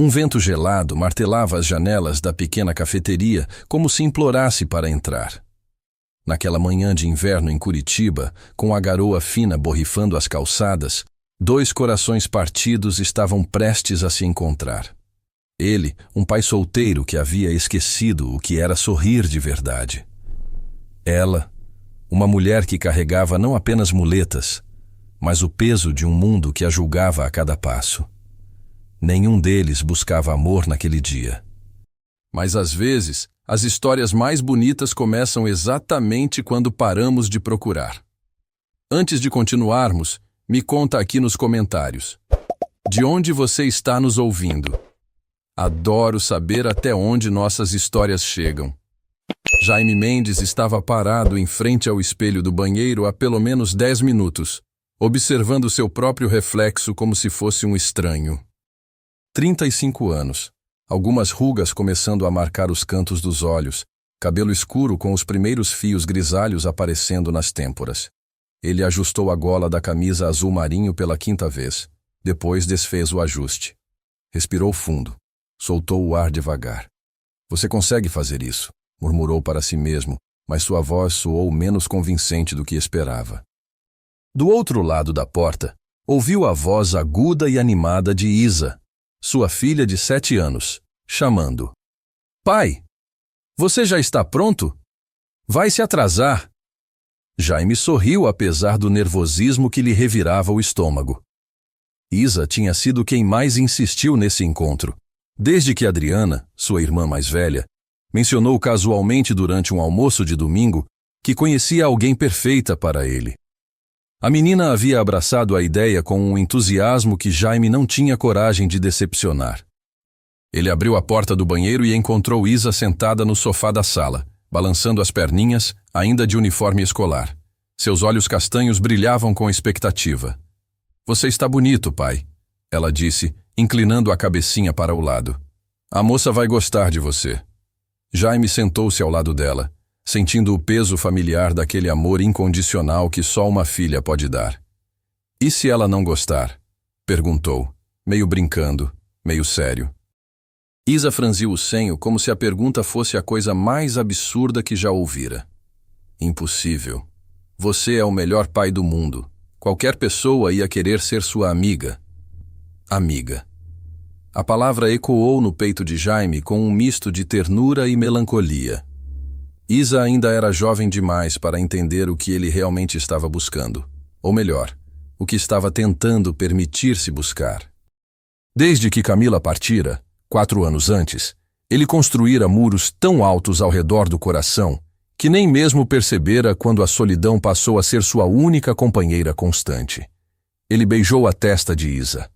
Um vento gelado martelava as janelas da pequena cafeteria como se implorasse para entrar. Naquela manhã de inverno em Curitiba, com a garoa fina borrifando as calçadas, dois corações partidos estavam prestes a se encontrar. Ele, um pai solteiro que havia esquecido o que era sorrir de verdade. Ela, uma mulher que carregava não apenas muletas, mas o peso de um mundo que a julgava a cada passo. Nenhum deles buscava amor naquele dia. Mas às vezes, as histórias mais bonitas começam exatamente quando paramos de procurar. Antes de continuarmos, me conta aqui nos comentários. De onde você está nos ouvindo? Adoro saber até onde nossas histórias chegam. Jaime Mendes estava parado em frente ao espelho do banheiro há pelo menos 10 minutos, observando seu próprio reflexo como se fosse um estranho. 35 anos, algumas rugas começando a marcar os cantos dos olhos, cabelo escuro com os primeiros fios grisalhos aparecendo nas têmporas. Ele ajustou a gola da camisa azul marinho pela 5ª vez, depois desfez o ajuste. Respirou fundo, soltou o ar devagar. Você consegue fazer isso, murmurou para si mesmo, mas sua voz soou menos convincente do que esperava. Do outro lado da porta, ouviu a voz aguda e animada de Isa, sua filha de 7 anos, chamando. Pai, você já está pronto? Vai se atrasar. Jaime sorriu apesar do nervosismo que lhe revirava o estômago. Isa tinha sido quem mais insistiu nesse encontro, desde que Adriana, sua irmã mais velha, mencionou casualmente durante um almoço de domingo que conhecia alguém perfeita para ele. A menina havia abraçado a ideia com um entusiasmo que Jaime não tinha coragem de decepcionar. Ele abriu a porta do banheiro e encontrou Isa sentada no sofá da sala, balançando as perninhas, ainda de uniforme escolar. Seus olhos castanhos brilhavam com expectativa. Você está bonito, pai, ela disse, inclinando a cabecinha para o lado. A moça vai gostar de você. Jaime sentou-se ao lado dela, sentindo o peso familiar daquele amor incondicional que só uma filha pode dar. E se ela não gostar? Perguntou, meio brincando, meio sério. Isa franziu o senho como se a pergunta fosse a coisa mais absurda que já ouvira. Impossível. Você é o melhor pai do mundo. Qualquer pessoa ia querer ser sua amiga. Amiga. A palavra ecoou no peito de Jaime com um misto de ternura e melancolia. Isa ainda era jovem demais para entender o que ele realmente estava buscando. Ou melhor, o que estava tentando permitir-se buscar. Desde que Camila partira, 4 anos antes, ele construíra muros tão altos ao redor do coração que nem mesmo percebera quando a solidão passou a ser sua única companheira constante. Ele beijou a testa de Isa.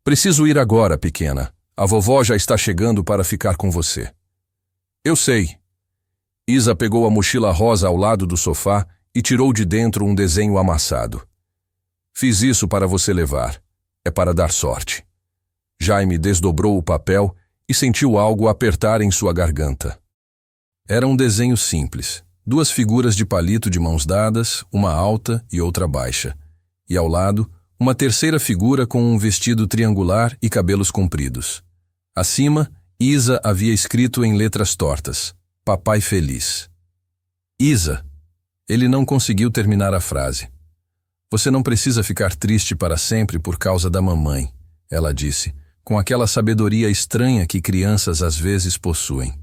Preciso ir agora, pequena. A vovó já está chegando para ficar com você. Eu sei. Isa pegou a mochila rosa ao lado do sofá e tirou de dentro um desenho amassado. Fiz isso para você levar. É para dar sorte. Jaime desdobrou o papel e sentiu algo apertar em sua garganta. Era um desenho simples. 2 figuras de palito de mãos dadas, uma alta e outra baixa. E ao lado, uma terceira figura com um vestido triangular e cabelos compridos. Acima, Isa havia escrito em letras tortas: Papai Feliz. Isa. Ele não conseguiu terminar a frase. Você não precisa ficar triste para sempre por causa da mamãe, ela disse, com aquela sabedoria estranha que crianças às vezes possuem.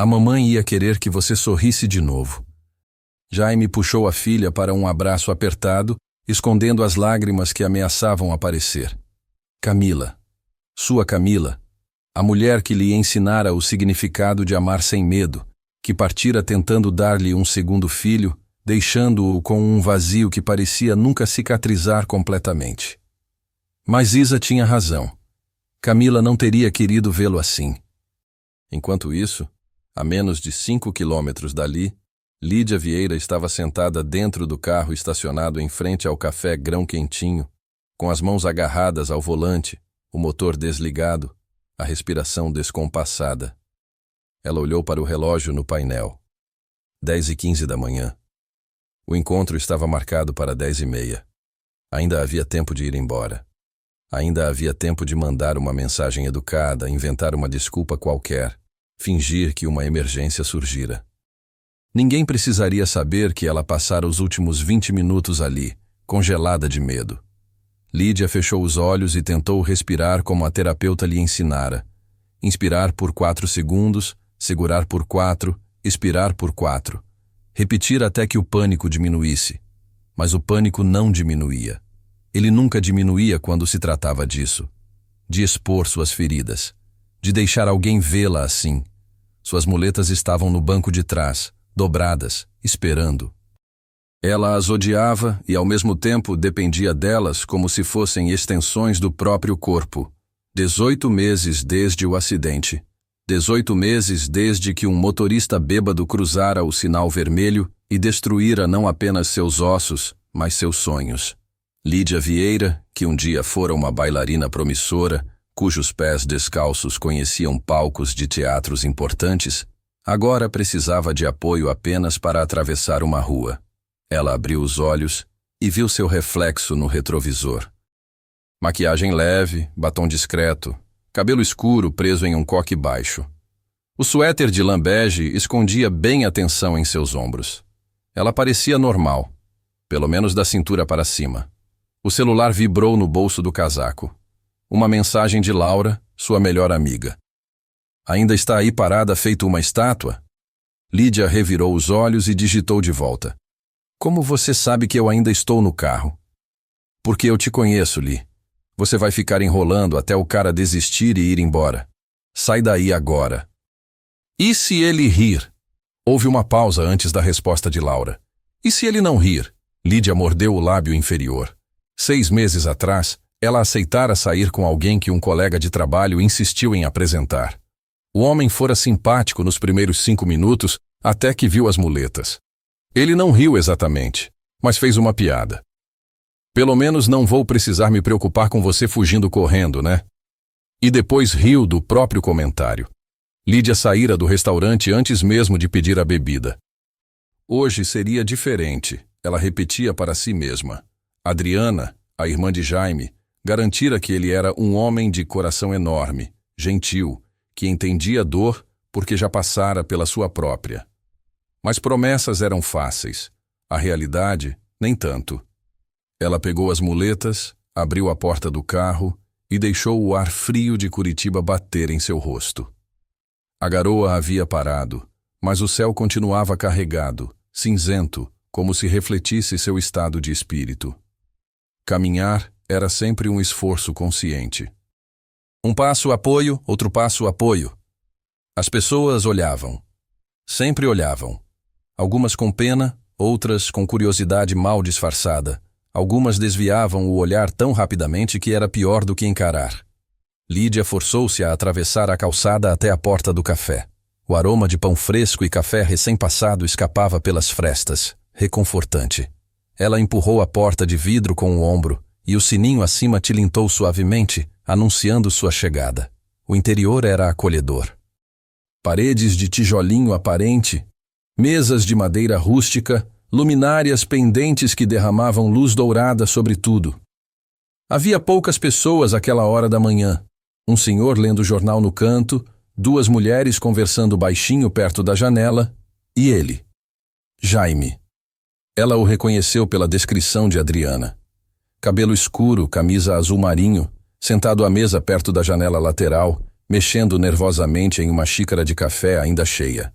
A mamãe ia querer que você sorrisse de novo. Jaime puxou a filha para um abraço apertado, escondendo as lágrimas que ameaçavam aparecer. Camila. Sua Camila. A mulher que lhe ensinara o significado de amar sem medo, que partira tentando dar-lhe um segundo filho, deixando-o com um vazio que parecia nunca cicatrizar completamente. Mas Isa tinha razão. Camila não teria querido vê-lo assim. Enquanto isso, a menos de 5 quilômetros dali, Lídia Vieira estava sentada dentro do carro estacionado em frente ao café Grão Quentinho, com as mãos agarradas ao volante, o motor desligado, a respiração descompassada. Ela olhou para o relógio no painel. 10h15 da manhã. O encontro estava marcado para 10h30. Ainda havia tempo de ir embora. Ainda havia tempo de mandar uma mensagem educada, inventar uma desculpa qualquer, fingir que uma emergência surgira. Ninguém precisaria saber que ela passara os últimos 20 minutos ali, congelada de medo. Lídia fechou os olhos e tentou respirar como a terapeuta lhe ensinara. Inspirar por 4 segundos, segurar por 4, expirar por 4. Repetir até que o pânico diminuísse. Mas o pânico não diminuía. Ele nunca diminuía quando se tratava disso. De expor suas feridas. De deixar alguém vê-la assim. Suas muletas estavam no banco de trás, dobradas, esperando. Ela as odiava e, ao mesmo tempo, dependia delas como se fossem extensões do próprio corpo. 18 meses desde o acidente. 18 meses desde que um motorista bêbado cruzara o sinal vermelho e destruíra não apenas seus ossos, mas seus sonhos. Lídia Vieira, que um dia fora uma bailarina promissora, cujos pés descalços conheciam palcos de teatros importantes, agora precisava de apoio apenas para atravessar uma rua. Ela abriu os olhos e viu seu reflexo no retrovisor. Maquiagem leve, batom discreto, cabelo escuro preso em um coque baixo. O suéter de lã bege escondia bem a tensão em seus ombros. Ela parecia normal, pelo menos da cintura para cima. O celular vibrou no bolso do casaco. Uma mensagem de Laura, sua melhor amiga. Ainda está aí parada feito uma estátua? Lídia revirou os olhos e digitou de volta. Como você sabe que eu ainda estou no carro? Porque eu te conheço, Li. Você vai ficar enrolando até o cara desistir e ir embora. Sai daí agora. E se ele rir? Houve uma pausa antes da resposta de Laura. E se ele não rir? Lídia mordeu o lábio inferior. 6 meses atrás, ela aceitara sair com alguém que um colega de trabalho insistiu em apresentar. O homem fora simpático nos primeiros 5 minutos, até que viu as muletas. Ele não riu exatamente, mas fez uma piada. Pelo menos não vou precisar me preocupar com você fugindo correndo, né? E depois riu do próprio comentário. Lídia saíra do restaurante antes mesmo de pedir a bebida. Hoje seria diferente, ela repetia para si mesma. Adriana, a irmã de Jaime, garantira que ele era um homem de coração enorme, gentil, que entendia dor porque já passara pela sua própria. Mas promessas eram fáceis, a realidade, nem tanto. Ela pegou as muletas, abriu a porta do carro e deixou o ar frio de Curitiba bater em seu rosto. A garoa havia parado, mas o céu continuava carregado, cinzento, como se refletisse seu estado de espírito. Caminhar era sempre um esforço consciente. Um passo apoio, outro passo apoio. As pessoas olhavam. Sempre olhavam. Algumas com pena, outras com curiosidade mal disfarçada. Algumas desviavam o olhar tão rapidamente que era pior do que encarar. Lídia forçou-se a atravessar a calçada até a porta do café. O aroma de pão fresco e café recém-passado escapava pelas frestas, reconfortante. Ela empurrou a porta de vidro com o ombro e o sininho acima tilintou suavemente, anunciando sua chegada. O interior era acolhedor. Paredes de tijolinho aparente, mesas de madeira rústica, luminárias pendentes que derramavam luz dourada sobre tudo. Havia poucas pessoas àquela hora da manhã. Um senhor lendo jornal no canto, 2 mulheres conversando baixinho perto da janela, e ele, Jaime. Ela o reconheceu pela descrição de Adriana. Cabelo escuro, camisa azul marinho, sentado à mesa perto da janela lateral, mexendo nervosamente em uma xícara de café ainda cheia.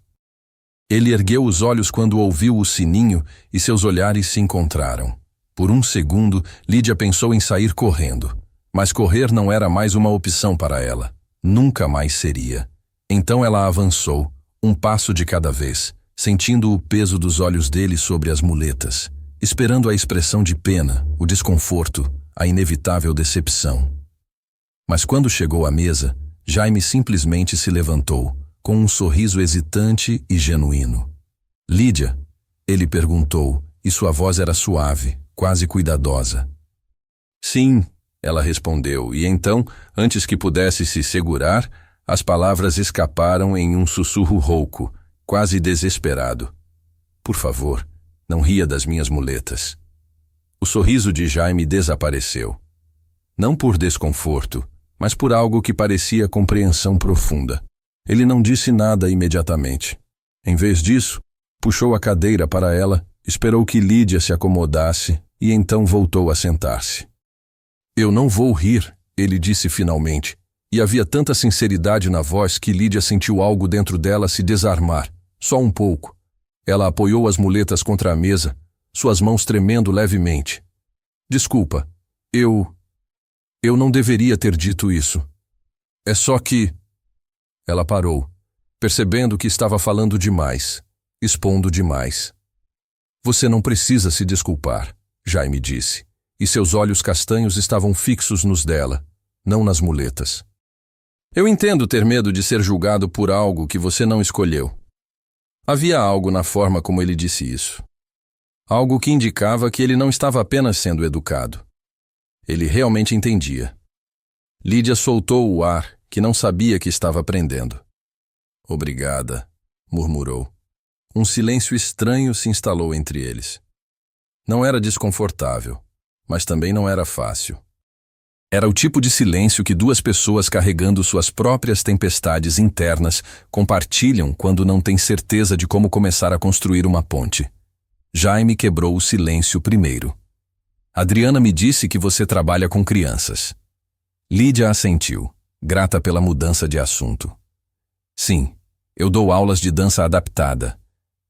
Ele ergueu os olhos quando ouviu o sininho e seus olhares se encontraram. Por um segundo, Lídia pensou em sair correndo. Mas correr não era mais uma opção para ela. Nunca mais seria. Então ela avançou, um passo de cada vez, sentindo o peso dos olhos dele sobre as muletas, esperando a expressão de pena, o desconforto, a inevitável decepção. Mas quando chegou à mesa, Jaime simplesmente se levantou, com um sorriso hesitante e genuíno. Lídia? Ele perguntou, e sua voz era suave, quase cuidadosa. Sim, ela respondeu, e então, antes que pudesse se segurar, as palavras escaparam em um sussurro rouco, quase desesperado. Por favor, não ria das minhas muletas. O sorriso de Jaime desapareceu. Não por desconforto, mas por algo que parecia compreensão profunda. Ele não disse nada imediatamente. Em vez disso, puxou a cadeira para ela, esperou que Lídia se acomodasse e então voltou a sentar-se. Eu não vou rir, ele disse finalmente, e havia tanta sinceridade na voz que Lídia sentiu algo dentro dela se desarmar, só um pouco. Ela apoiou as muletas contra a mesa, suas mãos tremendo levemente. Desculpa, eu não deveria ter dito isso. É só que... Ela parou, percebendo que estava falando demais, expondo demais. Você não precisa se desculpar, Jaime disse, e seus olhos castanhos estavam fixos nos dela, não nas muletas. Eu entendo ter medo de ser julgado por algo que você não escolheu. Havia algo na forma como ele disse isso. Algo que indicava que ele não estava apenas sendo educado. Ele realmente entendia. Lídia soltou o ar que não sabia que estava aprendendo. Obrigada, murmurou. Um silêncio estranho se instalou entre eles. Não era desconfortável, mas também não era fácil. Era o tipo de silêncio que duas pessoas carregando suas próprias tempestades internas compartilham quando não têm certeza de como começar a construir uma ponte. Jaime quebrou o silêncio primeiro. Adriana me disse que você trabalha com crianças. Lídia assentiu, grata pela mudança de assunto. Sim, eu dou aulas de dança adaptada,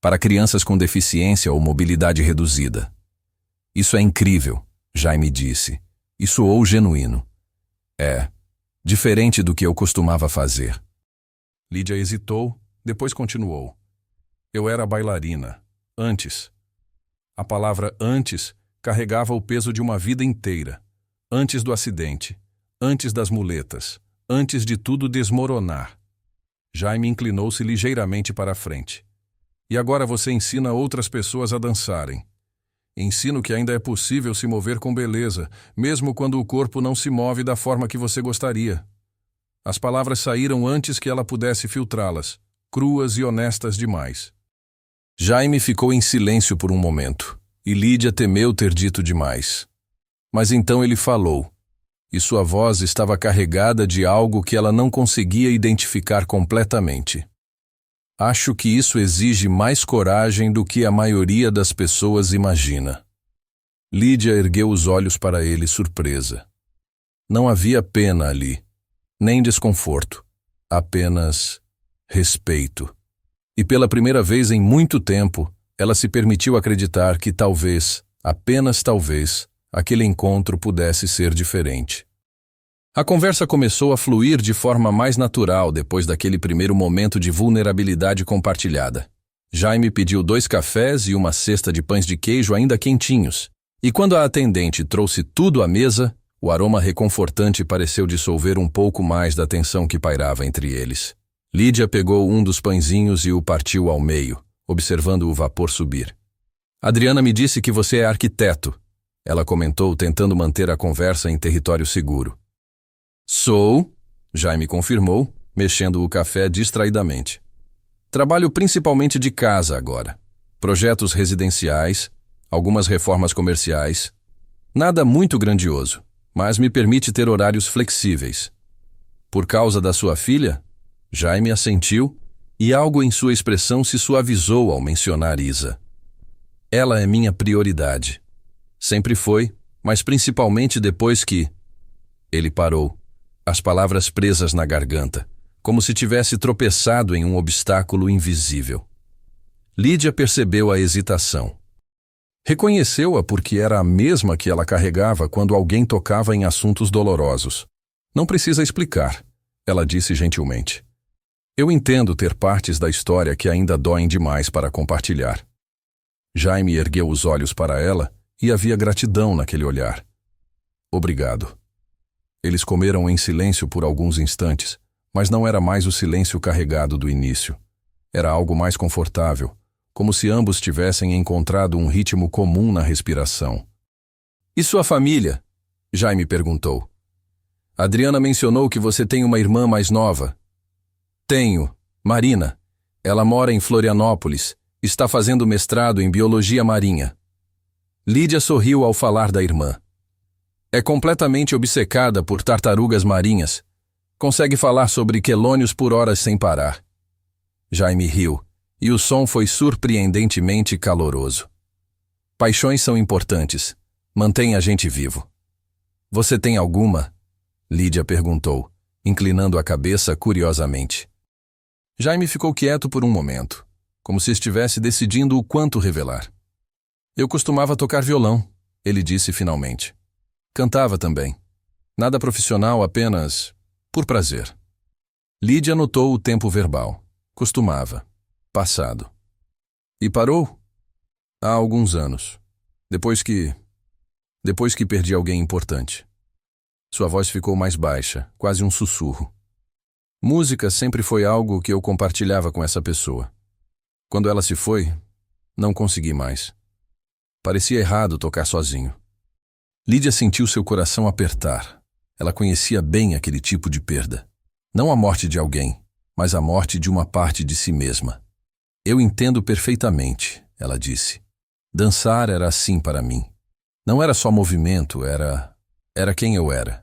para crianças com deficiência ou mobilidade reduzida. Isso é incrível, Jaime disse. E soou genuíno. É, diferente do que eu costumava fazer. Lídia hesitou, depois continuou. Eu era bailarina, antes. A palavra antes carregava o peso de uma vida inteira. Antes do acidente, antes das muletas, antes de tudo desmoronar. Jaime inclinou-se ligeiramente para a frente. E agora você ensina outras pessoas a dançarem. Ensino que ainda é possível se mover com beleza, mesmo quando o corpo não se move da forma que você gostaria. As palavras saíram antes que ela pudesse filtrá-las, cruas e honestas demais. Jaime ficou em silêncio por um momento, e Lídia temeu ter dito demais. Mas então ele falou, e sua voz estava carregada de algo que ela não conseguia identificar completamente. Acho que isso exige mais coragem do que a maioria das pessoas imagina. Lídia ergueu os olhos para ele, surpresa. Não havia pena ali, nem desconforto, apenas respeito. E pela primeira vez em muito tempo, ela se permitiu acreditar que talvez, apenas talvez, aquele encontro pudesse ser diferente. A conversa começou a fluir de forma mais natural depois daquele primeiro momento de vulnerabilidade compartilhada. Jaime pediu 2 cafés e uma cesta de pães de queijo ainda quentinhos, e quando a atendente trouxe tudo à mesa, o aroma reconfortante pareceu dissolver um pouco mais da tensão que pairava entre eles. Lídia pegou um dos pãezinhos e o partiu ao meio, observando o vapor subir. Adriana me disse que você é arquiteto, ela comentou, tentando manter a conversa em território seguro. Sou, Jaime confirmou, mexendo o café distraidamente. Trabalho principalmente de casa agora. Projetos residenciais, algumas reformas comerciais. Nada muito grandioso, mas me permite ter horários flexíveis. Por causa da sua filha? Jaime assentiu, e algo em sua expressão se suavizou ao mencionar Isa. Ela é minha prioridade. Sempre foi, mas principalmente depois que... Ele parou. As palavras presas na garganta, como se tivesse tropeçado em um obstáculo invisível. Lídia percebeu a hesitação. Reconheceu-a porque era a mesma que ela carregava quando alguém tocava em assuntos dolorosos. Não precisa explicar, ela disse gentilmente. Eu entendo ter partes da história que ainda doem demais para compartilhar. Jaime ergueu os olhos para ela e havia gratidão naquele olhar. Obrigado. Eles comeram em silêncio por alguns instantes, mas não era mais o silêncio carregado do início. Era algo mais confortável, como se ambos tivessem encontrado um ritmo comum na respiração. E sua família? Jaime perguntou. Adriana mencionou que você tem uma irmã mais nova. Tenho, Marina. Ela mora em Florianópolis, está fazendo mestrado em biologia marinha. Lídia sorriu ao falar da irmã. É completamente obcecada por tartarugas marinhas. Consegue falar sobre quelônios por horas sem parar. Jaime riu, e o som foi surpreendentemente caloroso. Paixões são importantes. Mantém a gente vivo. Você tem alguma? Lídia perguntou, inclinando a cabeça curiosamente. Jaime ficou quieto por um momento, como se estivesse decidindo o quanto revelar. Eu costumava tocar violão, ele disse finalmente. Cantava também. Nada profissional, apenas por prazer. Lídia notou o tempo verbal. Costumava. Passado. E parou? Há alguns anos. Depois que perdi alguém importante. Sua voz ficou mais baixa, quase um sussurro. Música sempre foi algo que eu compartilhava com essa pessoa. Quando ela se foi, não consegui mais. Parecia errado tocar sozinho. Lídia sentiu seu coração apertar. Ela conhecia bem aquele tipo de perda. Não a morte de alguém, mas a morte de uma parte de si mesma. Eu entendo perfeitamente, ela disse. Dançar era assim para mim. Não era só movimento, era quem eu era.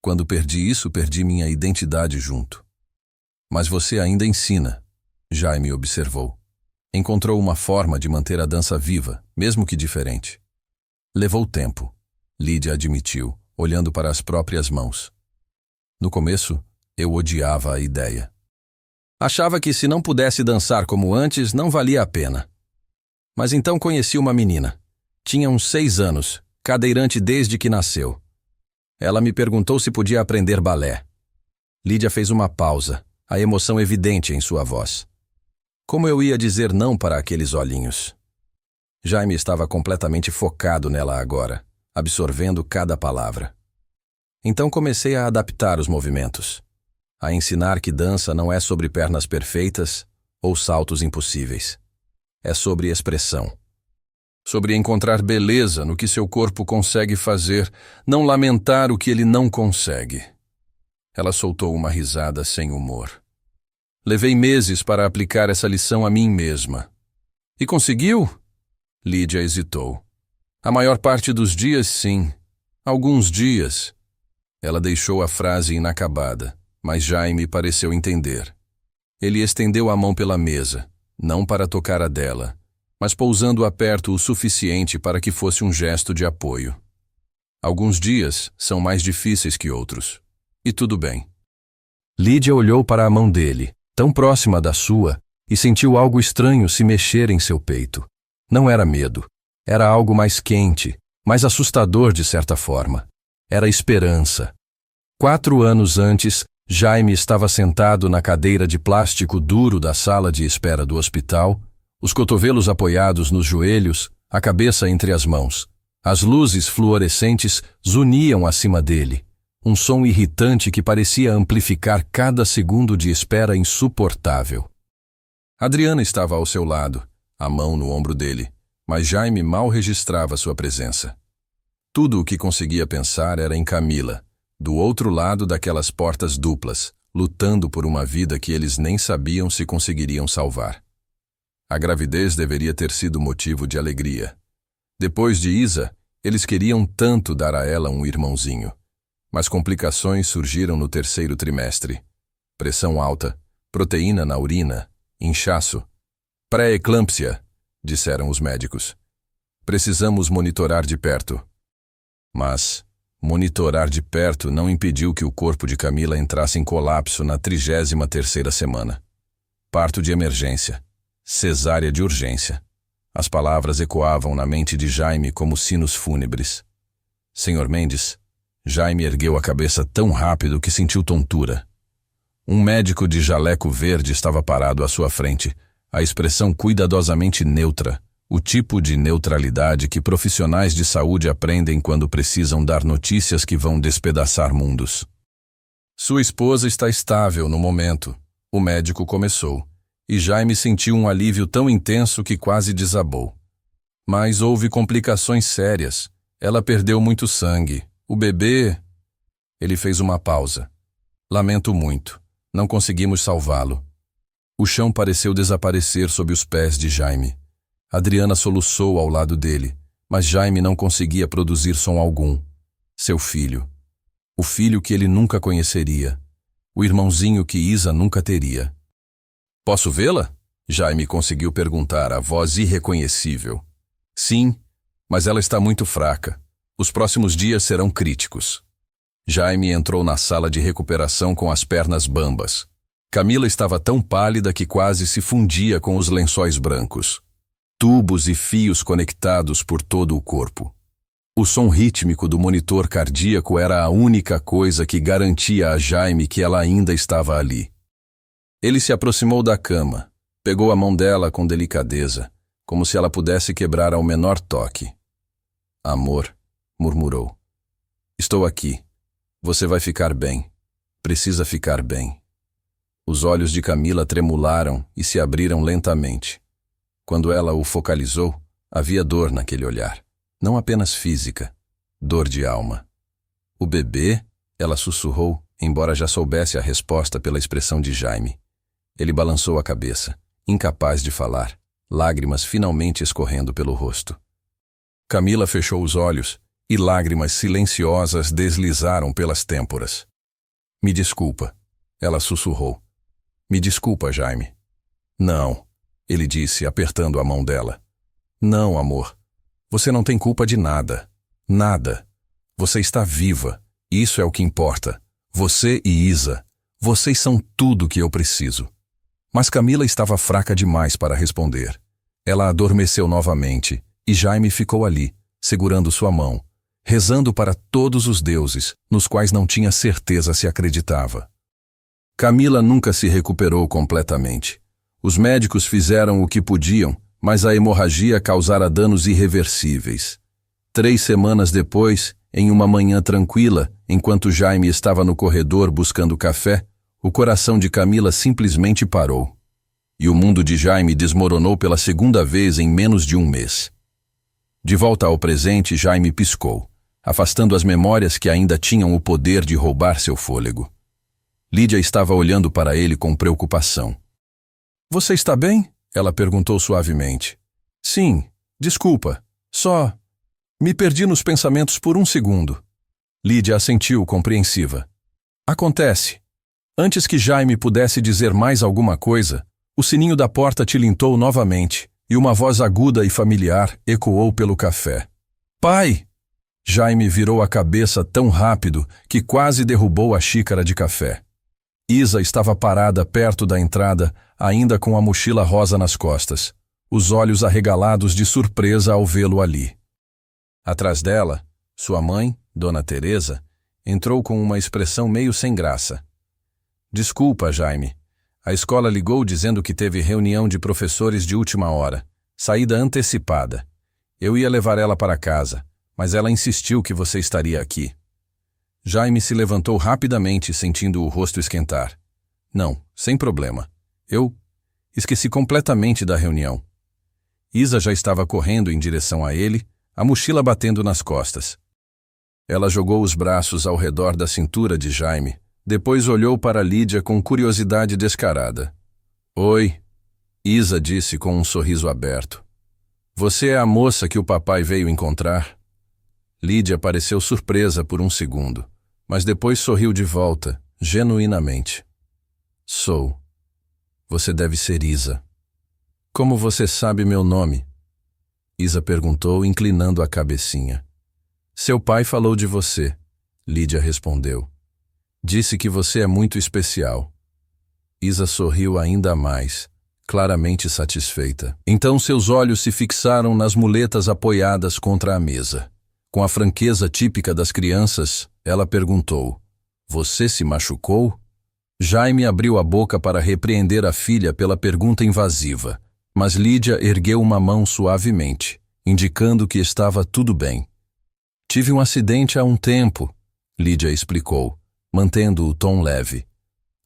Quando perdi isso, perdi minha identidade junto. Mas você ainda ensina, Jaime observou. Encontrou uma forma de manter a dança viva, mesmo que diferente. Levou tempo, Lídia admitiu, olhando para as próprias mãos. No começo, eu odiava a ideia. Achava que se não pudesse dançar como antes, não valia a pena. Mas então conheci uma menina. Tinha uns 6 anos, cadeirante desde que nasceu. Ela me perguntou se podia aprender balé. Lídia fez uma pausa, a emoção evidente em sua voz. Como eu ia dizer não para aqueles olhinhos? Jaime estava completamente focado nela agora, absorvendo cada palavra. Então comecei a adaptar os movimentos, a ensinar que dança não é sobre pernas perfeitas ou saltos impossíveis. É sobre expressão. Sobre encontrar beleza no que seu corpo consegue fazer, não lamentar o que ele não consegue. Ela soltou uma risada sem humor. Levei meses para aplicar essa lição a mim mesma. E conseguiu? Lídia hesitou. A maior parte dos dias, sim. Alguns dias. Ela deixou a frase inacabada, mas Jaime pareceu entender. Ele estendeu a mão pela mesa, não para tocar a dela, mas pousando-a perto o suficiente para que fosse um gesto de apoio. Alguns dias são mais difíceis que outros. E tudo bem. Lídia olhou para a mão dele, tão próxima da sua, e sentiu algo estranho se mexer em seu peito. Não era medo. Era algo mais quente, mais assustador de certa forma. Era esperança. 4 anos antes, Jaime estava sentado na cadeira de plástico duro da sala de espera do hospital, os cotovelos apoiados nos joelhos, a cabeça entre as mãos. As luzes fluorescentes zuniam acima dele, um som irritante que parecia amplificar cada segundo de espera insuportável. Adriana estava ao seu lado, a mão no ombro dele, mas Jaime mal registrava sua presença. Tudo o que conseguia pensar era em Camila, do outro lado daquelas portas duplas, lutando por uma vida que eles nem sabiam se conseguiriam salvar. A gravidez deveria ter sido motivo de alegria. Depois de Isa, eles queriam tanto dar a ela um irmãozinho. Mas complicações surgiram no 3º trimestre. Pressão alta, proteína na urina, inchaço. Pré-eclâmpsia, disseram os médicos. Precisamos monitorar de perto. Mas monitorar de perto não impediu que o corpo de Camila entrasse em colapso na 33ª semana. Parto de emergência. Cesárea de urgência. As palavras ecoavam na mente de Jaime como sinos fúnebres. Senhor Mendes, Jaime ergueu a cabeça tão rápido que sentiu tontura. Um médico de jaleco verde estava parado à sua frente, a expressão cuidadosamente neutra, o tipo de neutralidade que profissionais de saúde aprendem quando precisam dar notícias que vão despedaçar mundos. Sua esposa está estável no momento, o médico começou, e Jaime sentiu um alívio tão intenso que quase desabou. Mas houve complicações sérias. Ela perdeu muito sangue. O bebê... Ele fez uma pausa. Lamento muito. Não conseguimos salvá-lo. O chão pareceu desaparecer sob os pés de Jaime. Adriana soluçou ao lado dele, mas Jaime não conseguia produzir som algum. Seu filho. O filho que ele nunca conheceria. O irmãozinho que Isa nunca teria. Posso vê-la? Jaime conseguiu perguntar, a voz irreconhecível. Sim, mas ela está muito fraca. Os próximos dias serão críticos. Jaime entrou na sala de recuperação com as pernas bambas. Camila estava tão pálida que quase se fundia com os lençóis brancos. Tubos e fios conectados por todo o corpo. O som rítmico do monitor cardíaco era a única coisa que garantia a Jaime que ela ainda estava ali. Ele se aproximou da cama, pegou a mão dela com delicadeza, como se ela pudesse quebrar ao menor toque. Amor, murmurou. Estou aqui. Você vai ficar bem. Precisa ficar bem. Os olhos de Camila tremularam e se abriram lentamente. Quando ela o focalizou, havia dor naquele olhar. Não apenas física, dor de alma. O bebê, ela sussurrou, embora já soubesse a resposta pela expressão de Jaime. Ele balançou a cabeça, incapaz de falar, lágrimas finalmente escorrendo pelo rosto. Camila fechou os olhos e lágrimas silenciosas deslizaram pelas têmporas. Me desculpa, ela sussurrou. Me desculpa, Jaime. Não, ele disse, apertando a mão dela. Não, amor. Você não tem culpa de nada. Nada. Você está viva. Isso é o que importa. Você e Isa. Vocês são tudo que eu preciso. Mas Camila estava fraca demais para responder. Ela adormeceu novamente e Jaime ficou ali, segurando sua mão, rezando para todos os deuses, nos quais não tinha certeza se acreditava. Camila nunca se recuperou completamente. Os médicos fizeram o que podiam, mas a hemorragia causara danos irreversíveis. 3 semanas depois, em uma manhã tranquila, enquanto Jaime estava no corredor buscando café, o coração de Camila simplesmente parou. E o mundo de Jaime desmoronou pela segunda vez em menos de um mês. De volta ao presente, Jaime piscou, afastando as memórias que ainda tinham o poder de roubar seu fôlego. Lídia estava olhando para ele com preocupação. Você está bem? Ela perguntou suavemente. Sim, desculpa, só... Me perdi nos pensamentos por um segundo. Lídia assentiu, compreensiva. Acontece. Antes que Jaime pudesse dizer mais alguma coisa, o sininho da porta tilintou novamente e uma voz aguda e familiar ecoou pelo café. Pai! Jaime virou a cabeça tão rápido que quase derrubou a xícara de café. Isa estava parada perto da entrada, ainda com a mochila rosa nas costas, os olhos arregalados de surpresa ao vê-lo ali. Atrás dela, sua mãe, Dona Teresa, entrou com uma expressão meio sem graça. Desculpa, Jaime. A escola ligou dizendo que teve reunião de professores de última hora, saída antecipada. Eu ia levar ela para casa, mas ela insistiu que você estaria aqui. Jaime se levantou rapidamente, sentindo o rosto esquentar. Não, sem problema. Eu esqueci completamente da reunião. Isa já estava correndo em direção a ele, a mochila batendo nas costas. Ela jogou os braços ao redor da cintura de Jaime, depois olhou para Lídia com curiosidade descarada. Oi, Isa disse com um sorriso aberto. Você é a moça que o papai veio encontrar? Lídia pareceu surpresa por um segundo, mas depois sorriu de volta, genuinamente. Sou. Você deve ser Isa. Como você sabe meu nome? Isa perguntou, inclinando a cabecinha. Seu pai falou de você, Lídia respondeu. Disse que você é muito especial. Isa sorriu ainda mais, claramente satisfeita. Então seus olhos se fixaram nas muletas apoiadas contra a mesa. Com a franqueza típica das crianças, ela perguntou, você se machucou? Jaime abriu a boca para repreender a filha pela pergunta invasiva, mas Lídia ergueu uma mão suavemente, indicando que estava tudo bem. Tive um acidente há um tempo, Lídia explicou, mantendo o tom leve.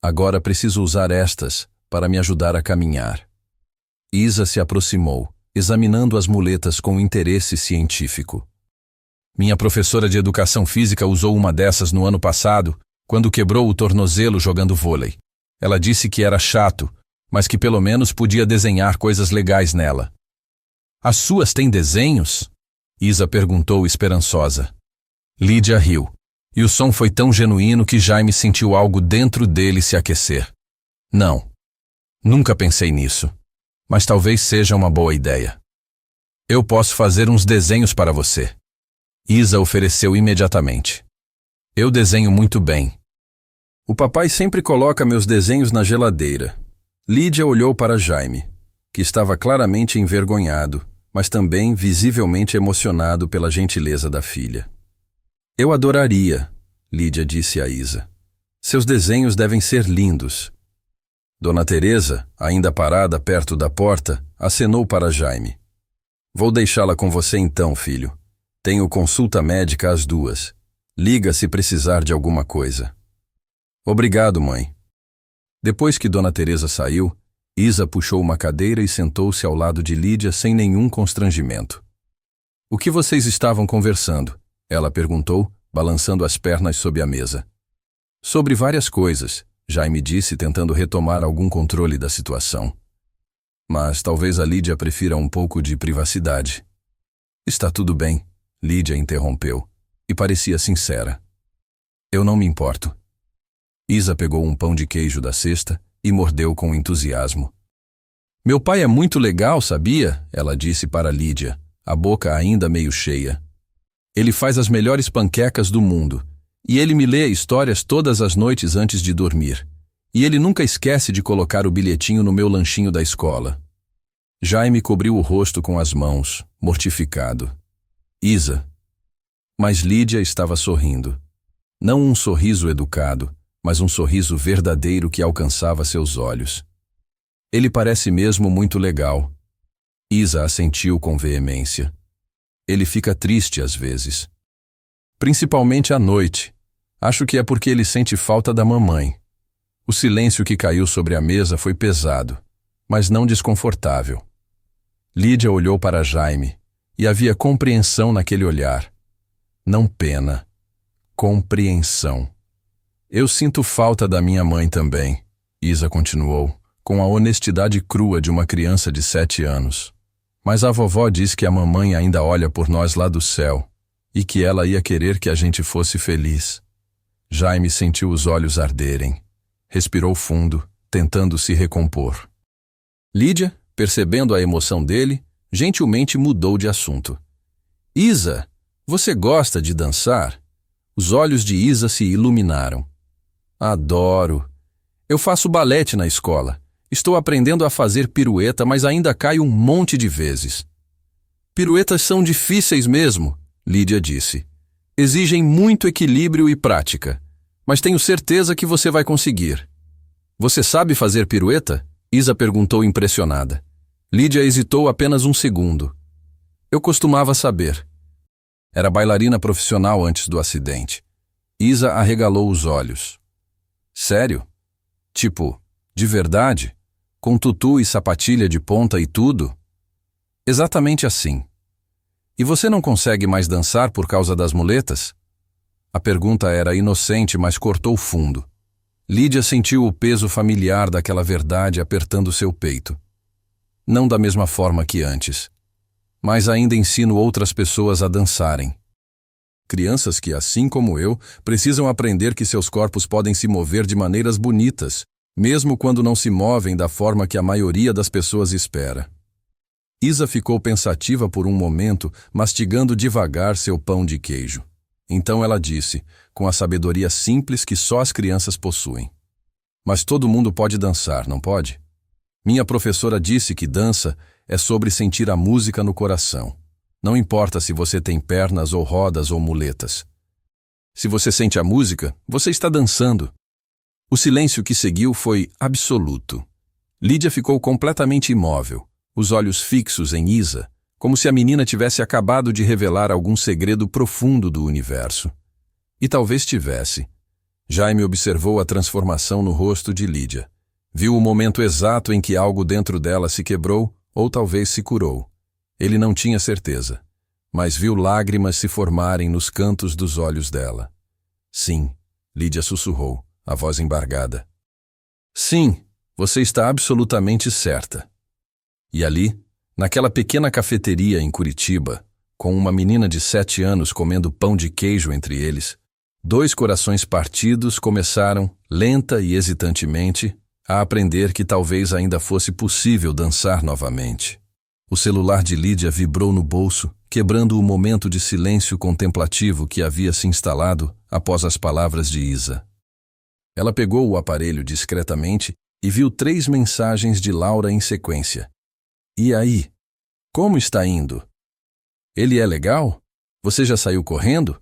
Agora preciso usar estas para me ajudar a caminhar. Isa se aproximou, examinando as muletas com interesse científico. Minha professora de educação física usou uma dessas no ano passado, quando quebrou o tornozelo jogando vôlei. Ela disse que era chato, mas que pelo menos podia desenhar coisas legais nela. As suas têm desenhos? Isa perguntou esperançosa. Lídia riu, e o som foi tão genuíno que Jaime sentiu algo dentro dele se aquecer. Não. Nunca pensei nisso. Mas talvez seja uma boa ideia. Eu posso fazer uns desenhos para você. Isa ofereceu imediatamente. Eu desenho muito bem. O papai sempre coloca meus desenhos na geladeira. Lídia olhou para Jaime, que estava claramente envergonhado, mas também visivelmente emocionado pela gentileza da filha. Eu adoraria, Lídia disse a Isa. Seus desenhos devem ser lindos. Dona Teresa, ainda parada perto da porta, acenou para Jaime. Vou deixá-la com você então, filho. Tenho consulta médica às 2. Liga se precisar de alguma coisa. Obrigado, mãe. Depois que Dona Teresa saiu, Isa puxou uma cadeira e sentou-se ao lado de Lídia sem nenhum constrangimento. O que vocês estavam conversando? Ela perguntou, balançando as pernas sob a mesa. Sobre várias coisas, Jaime disse, tentando retomar algum controle da situação. Mas talvez a Lídia prefira um pouco de privacidade. Está tudo bem, Lídia interrompeu, e parecia sincera. Eu não me importo. Isa pegou um pão de queijo da cesta e mordeu com entusiasmo. Meu pai é muito legal, sabia? Ela disse para Lídia, a boca ainda meio cheia. Ele faz as melhores panquecas do mundo, e ele me lê histórias todas as noites antes de dormir. E ele nunca esquece de colocar o bilhetinho no meu lanchinho da escola. Jaime cobriu o rosto com as mãos, mortificado. Isa. Mas Lídia estava sorrindo. Não um sorriso educado, mas um sorriso verdadeiro que alcançava seus olhos. Ele parece mesmo muito legal. Isa assentiu com veemência. Ele fica triste às vezes. Principalmente à noite. Acho que é porque ele sente falta da mamãe. O silêncio que caiu sobre a mesa foi pesado, mas não desconfortável. Lídia olhou para Jaime, e havia compreensão naquele olhar. Não pena. Compreensão. Eu sinto falta da minha mãe também, Isa continuou, com a honestidade crua de uma criança de 7 anos. Mas a vovó diz que a mamãe ainda olha por nós lá do céu, e que ela ia querer que a gente fosse feliz. Jaime sentiu os olhos arderem. Respirou fundo, tentando se recompor. Lídia, percebendo a emoção dele, gentilmente mudou de assunto. Isa, você gosta de dançar? Os olhos de Isa se iluminaram. Adoro. Eu faço balete na escola. Estou aprendendo a fazer pirueta, mas ainda caio um monte de vezes. Piruetas são difíceis mesmo, Lídia disse. Exigem muito equilíbrio e prática, mas tenho certeza que você vai conseguir. Você sabe fazer pirueta? Isa perguntou impressionada. Lídia hesitou apenas um segundo. Eu costumava saber. Era bailarina profissional antes do acidente. Isa arregalou os olhos. Sério? Tipo, de verdade? Com tutu e sapatilha de ponta e tudo? Exatamente assim. E você não consegue mais dançar por causa das muletas? A pergunta era inocente, mas cortou fundo. Lídia sentiu o peso familiar daquela verdade apertando seu peito. Não da mesma forma que antes. Mas ainda ensino outras pessoas a dançarem. Crianças que, assim como eu, precisam aprender que seus corpos podem se mover de maneiras bonitas, mesmo quando não se movem da forma que a maioria das pessoas espera. Isa ficou pensativa por um momento, mastigando devagar seu pão de queijo. Então ela disse, com a sabedoria simples que só as crianças possuem. Mas todo mundo pode dançar, não pode? Minha professora disse que dança é sobre sentir a música no coração. Não importa se você tem pernas ou rodas ou muletas. Se você sente a música, você está dançando. O silêncio que seguiu foi absoluto. Lídia ficou completamente imóvel, os olhos fixos em Isa, como se a menina tivesse acabado de revelar algum segredo profundo do universo. E talvez tivesse. Jaime observou a transformação no rosto de Lídia. Viu o momento exato em que algo dentro dela se quebrou ou talvez se curou. Ele não tinha certeza, mas viu lágrimas se formarem nos cantos dos olhos dela. Sim, Lídia sussurrou, a voz embargada. Sim, você está absolutamente certa. E ali, naquela pequena cafeteria em Curitiba, com uma menina de 7 anos comendo pão de queijo entre eles, 2 corações partidos começaram, lenta e hesitantemente, a aprender que talvez ainda fosse possível dançar novamente. O celular de Lídia vibrou no bolso, quebrando o momento de silêncio contemplativo que havia se instalado após as palavras de Isa. Ela pegou o aparelho discretamente e viu 3 mensagens de Laura em sequência. E aí? Como está indo? Ele é legal? Você já saiu correndo?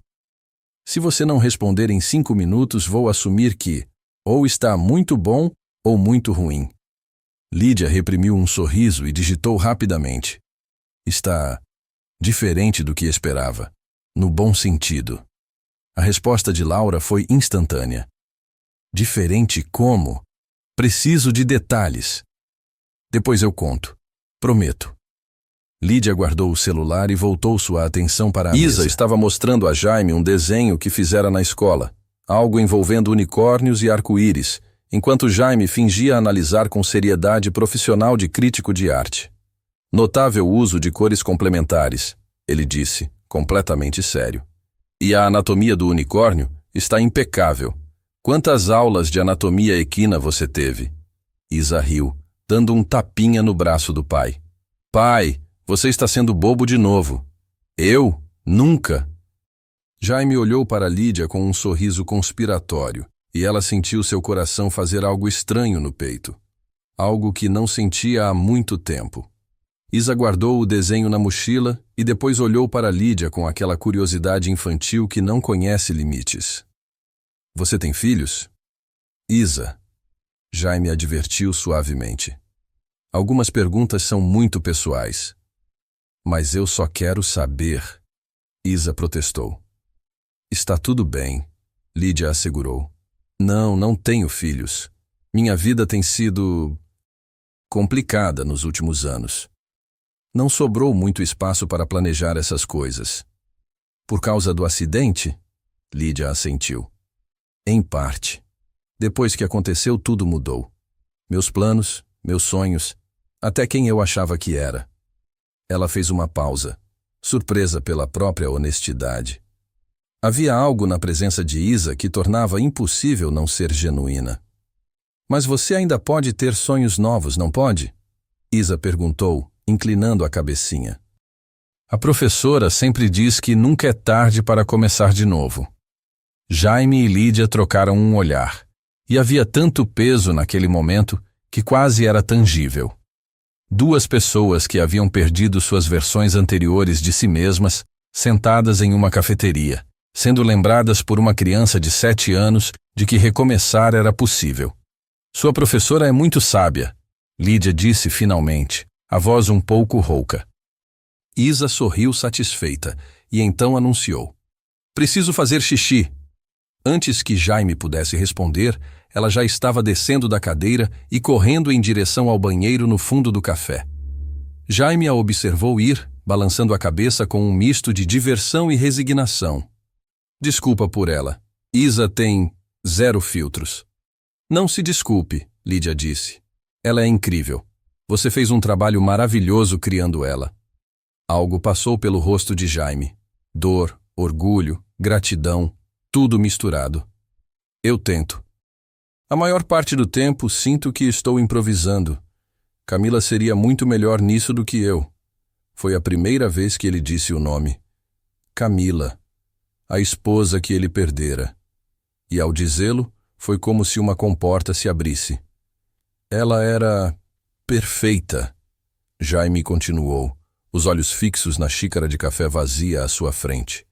Se você não responder em 5 minutos, vou assumir que ou está muito bom ou muito ruim. Lídia reprimiu um sorriso e digitou rapidamente. Está diferente do que esperava, no bom sentido. A resposta de Laura foi instantânea. Diferente como? Preciso de detalhes. Depois eu conto. Prometo. Lídia guardou o celular e voltou sua atenção para a mesa. Isa estava mostrando a Jaime um desenho que fizera na escola, algo envolvendo unicórnios e arco-íris, enquanto Jaime fingia analisar com seriedade profissional de crítico de arte. Notável uso de cores complementares, ele disse, completamente sério. E a anatomia do unicórnio está impecável. Quantas aulas de anatomia equina você teve? Isa riu, dando um tapinha no braço do pai. Pai, você está sendo bobo de novo. Eu? Nunca. Jaime olhou para Lídia com um sorriso conspiratório, e ela sentiu seu coração fazer algo estranho no peito. Algo que não sentia há muito tempo. Isa guardou o desenho na mochila e depois olhou para Lídia com aquela curiosidade infantil que não conhece limites. Você tem filhos? Isa. Jaime advertiu suavemente. Algumas perguntas são muito pessoais. Mas eu só quero saber. Isa protestou. Está tudo bem, Lídia assegurou. Não tenho filhos. Minha vida tem sido complicada nos últimos anos. Não sobrou muito espaço para planejar essas coisas. Por causa do acidente? Lídia assentiu. Em parte. Depois que aconteceu, tudo mudou. Meus planos, meus sonhos, até quem eu achava que era. Ela fez uma pausa, surpresa pela própria honestidade. Havia algo na presença de Isa que tornava impossível não ser genuína. Mas você ainda pode ter sonhos novos, não pode? Isa perguntou, inclinando a cabecinha. A professora sempre diz que nunca é tarde para começar de novo. Jaime e Lídia trocaram um olhar, e havia tanto peso naquele momento que quase era tangível. 2 pessoas que haviam perdido suas versões anteriores de si mesmas, sentadas em uma cafeteria, sendo lembradas por uma criança de 7 anos de que recomeçar era possível. Sua professora é muito sábia, Lídia disse finalmente, a voz um pouco rouca. Isa sorriu satisfeita e então anunciou. Preciso fazer xixi. Antes que Jaime pudesse responder, ela já estava descendo da cadeira e correndo em direção ao banheiro no fundo do café. Jaime a observou ir, balançando a cabeça com um misto de diversão e resignação. Desculpa por ela. Isa tem 0 filtros. Não se desculpe, Lídia disse. Ela é incrível. Você fez um trabalho maravilhoso criando ela. Algo passou pelo rosto de Jaime. Dor, orgulho, gratidão, tudo misturado. Eu tento. A maior parte do tempo sinto que estou improvisando. Camila seria muito melhor nisso do que eu. Foi a primeira vez que ele disse o nome. Camila, a esposa que ele perdera. E ao dizê-lo, foi como se uma comporta se abrisse. Ela era perfeita. Jaime continuou, os olhos fixos na xícara de café vazia à sua frente.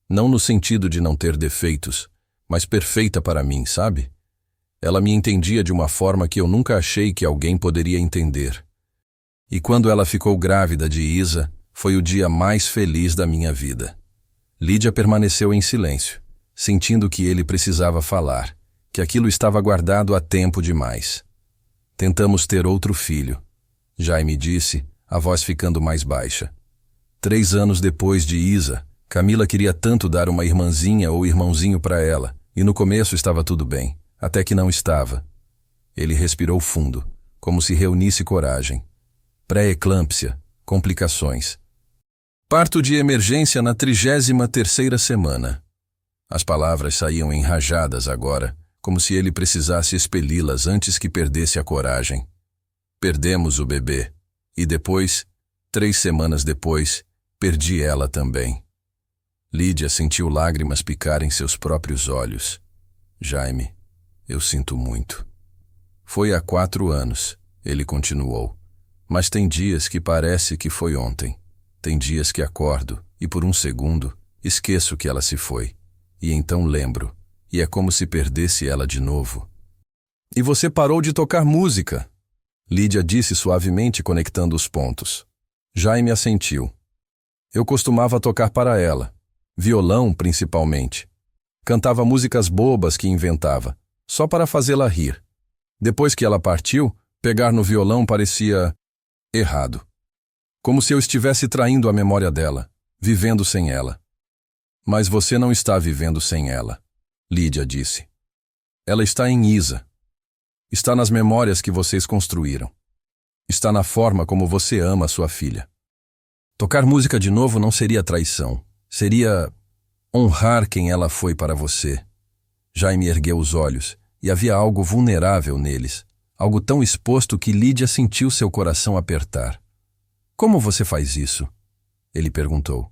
Não no sentido de não ter defeitos, mas perfeita para mim, sabe? Ela me entendia de uma forma que eu nunca achei que alguém poderia entender. E quando ela ficou grávida de Isa, foi o dia mais feliz da minha vida. Lídia permaneceu em silêncio, sentindo que ele precisava falar, que aquilo estava guardado há tempo demais. Tentamos ter outro filho, Jaime disse, a voz ficando mais baixa. 3 anos depois de Isa, Camila queria tanto dar uma irmãzinha ou irmãozinho para ela, e no começo estava tudo bem. Até que não estava. Ele respirou fundo, como se reunisse coragem. Pré-eclâmpsia, complicações. Parto de emergência na 33ª semana. As palavras saíam enrajadas agora, como se ele precisasse expeli-las antes que perdesse a coragem. Perdemos o bebê. E depois, 3 semanas depois, perdi ela também. Lídia sentiu lágrimas picarem seus próprios olhos. Jaime, eu sinto muito. Foi há 4 anos, ele continuou. Mas tem dias que parece que foi ontem. Tem dias que acordo e por um segundo esqueço que ela se foi. E então lembro, e é como se perdesse ela de novo. E você parou de tocar música, Lídia disse suavemente, conectando os pontos. Jaime assentiu. Eu costumava tocar para ela, violão principalmente. Cantava músicas bobas que inventava, só para fazê-la rir. Depois que ela partiu, pegar no violão parecia errado. Como se eu estivesse traindo a memória dela, vivendo sem ela. Mas você não está vivendo sem ela, Lídia disse. Ela está em Isa. Está nas memórias que vocês construíram. Está na forma como você ama sua filha. Tocar música de novo não seria traição. Seria honrar quem ela foi para você. Jaime ergueu os olhos, e havia algo vulnerável neles, algo tão exposto que Lídia sentiu seu coração apertar. Como você faz isso? Ele perguntou.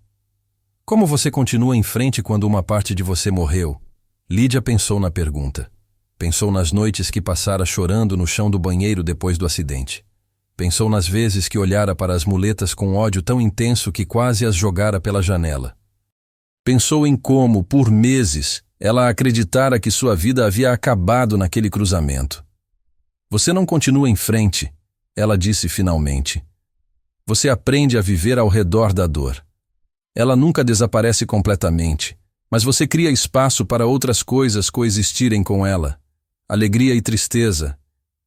Como você continua em frente quando uma parte de você morreu? Lídia pensou na pergunta. Pensou nas noites que passara chorando no chão do banheiro depois do acidente. Pensou nas vezes que olhara para as muletas com ódio tão intenso que quase as jogara pela janela. Pensou em como, por meses, ela acreditara que sua vida havia acabado naquele cruzamento. Você não continua em frente, ela disse finalmente. Você aprende a viver ao redor da dor. Ela nunca desaparece completamente, mas você cria espaço para outras coisas coexistirem com ela. Alegria e tristeza,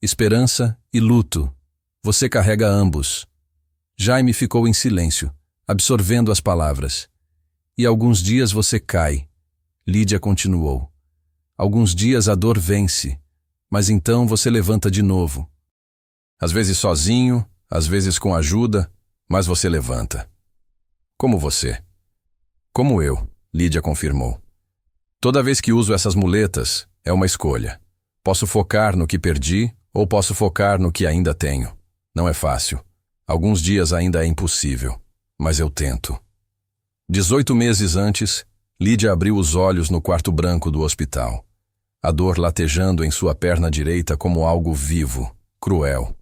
esperança e luto. Você carrega ambos. Jaime ficou em silêncio, absorvendo as palavras. E alguns dias você cai. Lídia continuou. Alguns dias a dor vence, mas então você levanta de novo. Às vezes sozinho, às vezes com ajuda, mas você levanta. Como você. Como eu, Lídia confirmou. Toda vez que uso essas muletas, é uma escolha. Posso focar no que perdi ou posso focar no que ainda tenho. Não é fácil. Alguns dias ainda é impossível, mas eu tento. 18 meses antes, Lídia abriu os olhos no quarto branco do hospital. A dor latejando em sua perna direita como algo vivo, cruel.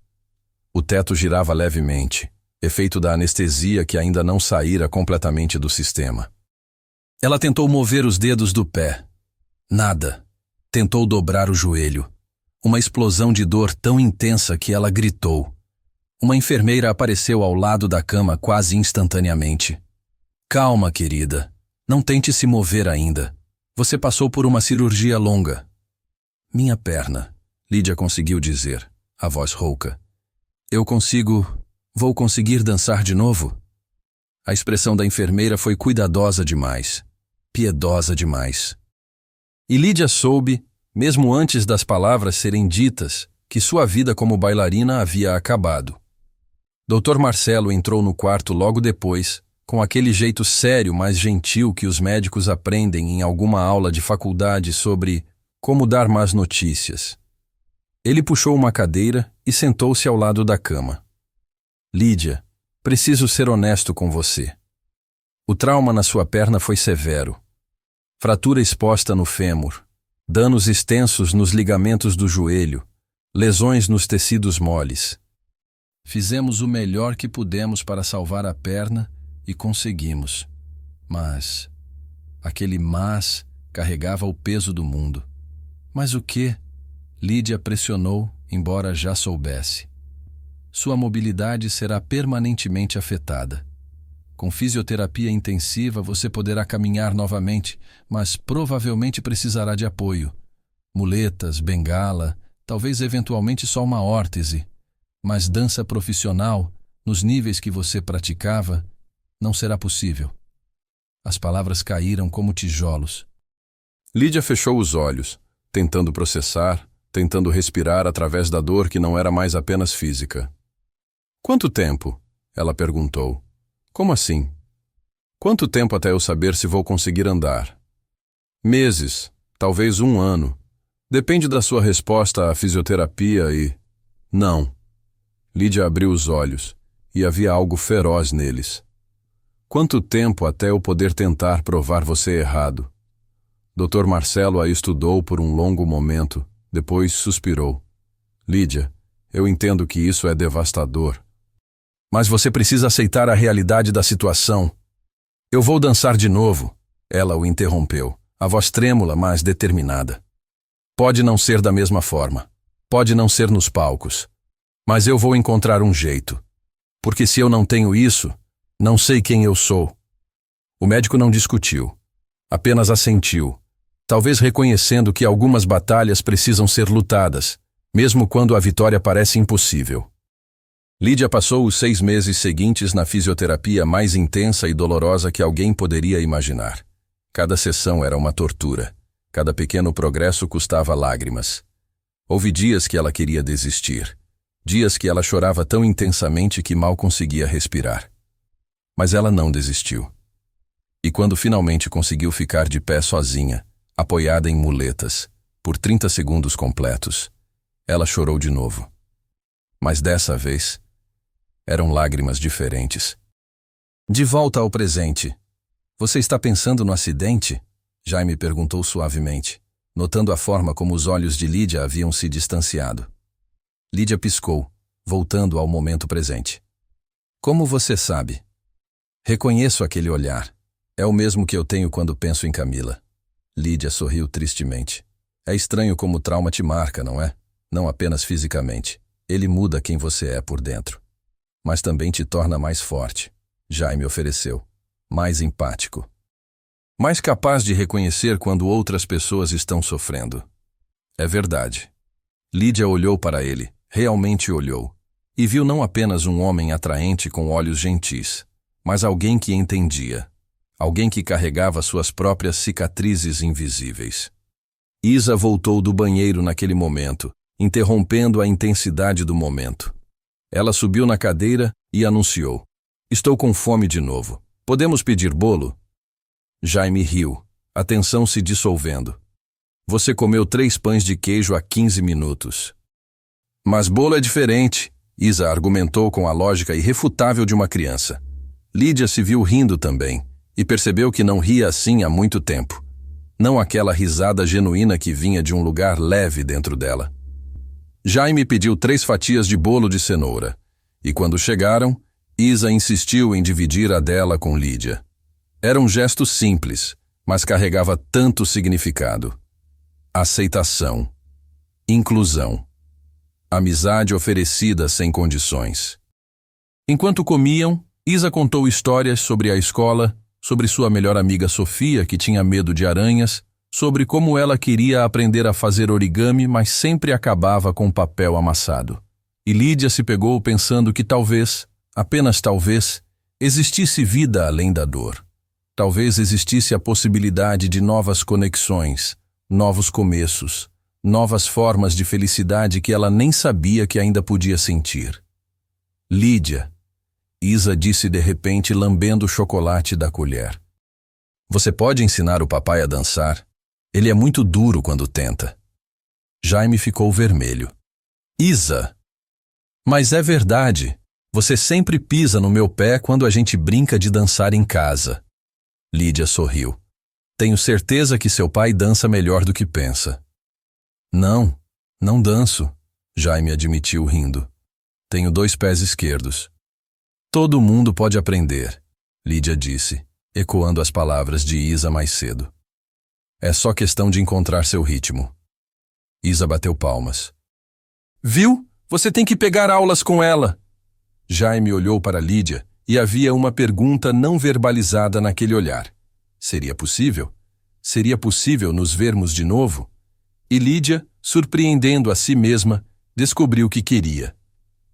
O teto girava levemente, efeito da anestesia que ainda não saíra completamente do sistema. Ela tentou mover os dedos do pé. Nada. Tentou dobrar o joelho. Uma explosão de dor tão intensa que ela gritou. Uma enfermeira apareceu ao lado da cama quase instantaneamente. Calma, querida. Não tente se mover ainda. Você passou por uma cirurgia longa. Minha perna, Lídia conseguiu dizer, a voz rouca. Vou conseguir dançar de novo? A expressão da enfermeira foi cuidadosa demais, piedosa demais. E Lídia soube, mesmo antes das palavras serem ditas, que sua vida como bailarina havia acabado. Dr. Marcelo entrou no quarto logo depois, com aquele jeito sério, mas gentil que os médicos aprendem em alguma aula de faculdade sobre como dar más notícias. Ele puxou uma cadeira e sentou-se ao lado da cama. Lídia, preciso ser honesto com você. O trauma na sua perna foi severo. Fratura exposta no fêmur, danos extensos nos ligamentos do joelho, lesões nos tecidos moles. Fizemos o melhor que pudemos para salvar a perna e conseguimos. Mas aquele mas carregava o peso do mundo. Mas o quê? Lídia pressionou, embora já soubesse. Sua mobilidade será permanentemente afetada. Com fisioterapia intensiva você poderá caminhar novamente, mas provavelmente precisará de apoio. Muletas, bengala, talvez eventualmente só uma órtese. Mas dança profissional, nos níveis que você praticava, não será possível. As palavras caíram como tijolos. Lídia fechou os olhos, tentando processar, tentando respirar através da dor que não era mais apenas física. Quanto tempo? Ela perguntou. Como assim? Quanto tempo até eu saber se vou conseguir andar? Meses, talvez 1 ano. Depende da sua resposta à fisioterapia e... Não. Lídia abriu os olhos, e havia algo feroz neles. Quanto tempo até eu poder tentar provar você errado? Dr. Marcelo a estudou por um longo momento, depois suspirou. Lídia, eu entendo que isso é devastador. Mas você precisa aceitar a realidade da situação. Eu vou dançar de novo. Ela o interrompeu, a voz trêmula, mas determinada. Pode não ser da mesma forma. Pode não ser nos palcos. Mas eu vou encontrar um jeito. Porque se eu não tenho isso, não sei quem eu sou. O médico não discutiu. Apenas assentiu, talvez reconhecendo que algumas batalhas precisam ser lutadas, mesmo quando a vitória parece impossível. Lídia passou os 6 meses seguintes na fisioterapia mais intensa e dolorosa que alguém poderia imaginar. Cada sessão era uma tortura. Cada pequeno progresso custava lágrimas. Houve dias que ela queria desistir. Dias que ela chorava tão intensamente que mal conseguia respirar. Mas ela não desistiu. E quando finalmente conseguiu ficar de pé sozinha, apoiada em muletas, por 30 segundos completos, ela chorou de novo. Mas dessa vez, eram lágrimas diferentes. De volta ao presente. Você está pensando no acidente? Jaime perguntou suavemente, notando a forma como os olhos de Lídia haviam se distanciado. Lídia piscou, voltando ao momento presente. Como você sabe? Reconheço aquele olhar. É o mesmo que eu tenho quando penso em Camila. Lídia sorriu tristemente. É estranho como o trauma te marca, não é? Não apenas fisicamente. Ele muda quem você é por dentro. Mas também te torna mais forte. Jaime ofereceu. Mais empático. Mais capaz de reconhecer quando outras pessoas estão sofrendo. É verdade. Lídia olhou para ele, realmente olhou, e viu não apenas um homem atraente com olhos gentis, mas alguém que entendia. Alguém que carregava suas próprias cicatrizes invisíveis. Isa voltou do banheiro naquele momento, interrompendo a intensidade do momento. Ela subiu na cadeira e anunciou. Estou com fome de novo. Podemos pedir bolo? Jaime riu, a tensão se dissolvendo. Você comeu 3 pães de queijo há 15 minutos. Mas bolo é diferente, Isa argumentou com a lógica irrefutável de uma criança. Lídia se viu rindo também, e percebeu que não ria assim há muito tempo. Não aquela risada genuína que vinha de um lugar leve dentro dela. Jaime pediu 3 fatias de bolo de cenoura, e quando chegaram, Isa insistiu em dividir a dela com Lídia. Era um gesto simples, mas carregava tanto significado. Aceitação. Inclusão. Amizade oferecida sem condições. Enquanto comiam, Isa contou histórias sobre a escola, sobre sua melhor amiga Sofia, que tinha medo de aranhas, sobre como ela queria aprender a fazer origami, mas sempre acabava com papel amassado. E Lídia se pegou pensando que talvez, apenas talvez, existisse vida além da dor. Talvez existisse a possibilidade de novas conexões, novos começos, novas formas de felicidade que ela nem sabia que ainda podia sentir. Lídia, Isa disse de repente, lambendo o chocolate da colher. Você pode ensinar o papai a dançar? Ele é muito duro quando tenta. Jaime ficou vermelho. Isa! Mas é verdade. Você sempre pisa no meu pé quando a gente brinca de dançar em casa. Lídia sorriu. Tenho certeza que seu pai dança melhor do que pensa. Não, não danço, Jaime admitiu rindo. Tenho 2 pés esquerdos. Todo mundo pode aprender, Lídia disse, ecoando as palavras de Isa mais cedo. É só questão de encontrar seu ritmo. Isa bateu palmas. Viu? Você tem que pegar aulas com ela. Jaime olhou para Lídia e havia uma pergunta não verbalizada naquele olhar. Seria possível? Seria possível nos vermos de novo? E Lídia, surpreendendo a si mesma, descobriu que queria.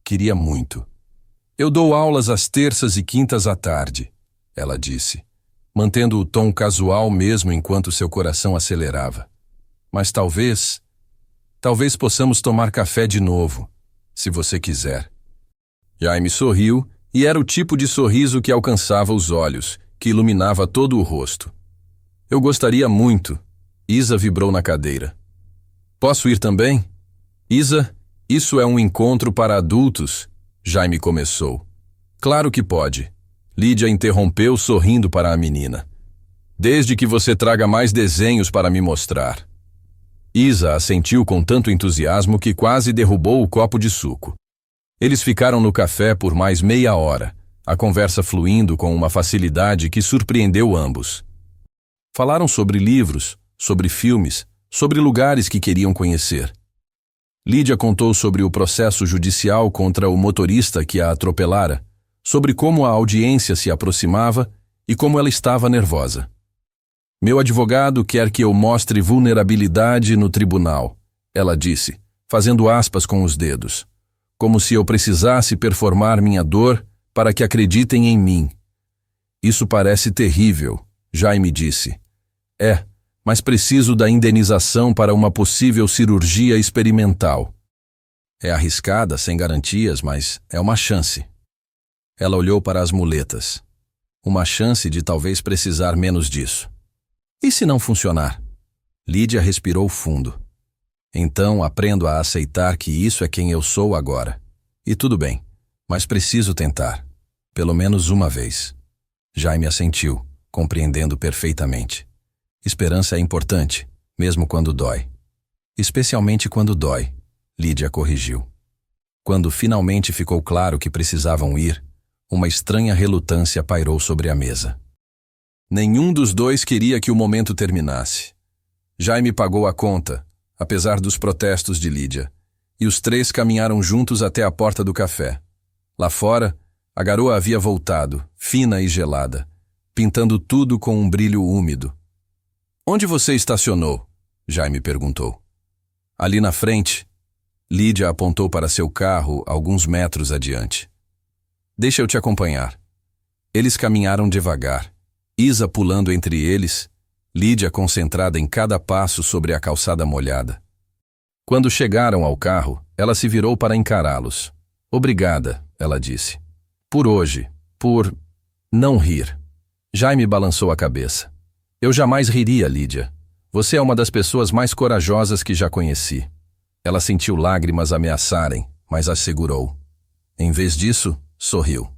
Queria muito. Eu dou aulas às terças e quintas à tarde, ela disse, mantendo o tom casual mesmo enquanto seu coração acelerava. Mas talvez possamos tomar café de novo, se você quiser. Jaime sorriu, e era o tipo de sorriso que alcançava os olhos, que iluminava todo o rosto. Eu gostaria muito. Isa vibrou na cadeira. Posso ir também? Isa, isso é um encontro para adultos, Jaime começou. Claro que pode. Lídia interrompeu sorrindo para a menina. Desde que você traga mais desenhos para me mostrar. Isa assentiu com tanto entusiasmo que quase derrubou o copo de suco. Eles ficaram no café por mais meia hora, a conversa fluindo com uma facilidade que surpreendeu ambos. Falaram sobre livros, sobre filmes, sobre lugares que queriam conhecer. Lídia contou sobre o processo judicial contra o motorista que a atropelara, sobre como a audiência se aproximava e como ela estava nervosa. Meu advogado quer que eu mostre vulnerabilidade no tribunal, ela disse, fazendo aspas com os dedos, como se eu precisasse performar minha dor para que acreditem em mim. Isso parece terrível, Jaime disse. É, mas preciso da indenização para uma possível cirurgia experimental. É arriscada, sem garantias, mas é uma chance. Ela olhou para as muletas. Uma chance de talvez precisar menos disso. E se não funcionar? Lídia respirou fundo. Então aprendo a aceitar que isso é quem eu sou agora. E tudo bem, mas preciso tentar. Pelo menos uma vez. Jaime assentiu, compreendendo perfeitamente. Esperança é importante, mesmo quando dói. Especialmente quando dói, Lídia corrigiu. Quando finalmente ficou claro que precisavam ir, uma estranha relutância pairou sobre a mesa. Nenhum dos dois queria que o momento terminasse. Jaime pagou a conta, apesar dos protestos de Lídia, e os três caminharam juntos até a porta do café. Lá fora, a garoa havia voltado, fina e gelada, pintando tudo com um brilho úmido. Onde você estacionou? Jaime perguntou. Ali na frente. Lídia apontou para seu carro alguns metros adiante. Deixa eu te acompanhar. Eles caminharam devagar, Isa pulando entre eles, Lídia concentrada em cada passo sobre a calçada molhada. Quando chegaram ao carro, ela se virou para encará-los. Obrigada, ela disse. Por hoje, por não rir. Jaime balançou a cabeça. Eu jamais riria, Lídia. Você é uma das pessoas mais corajosas que já conheci. Ela sentiu lágrimas ameaçarem, mas as segurou. Em vez disso, sorriu.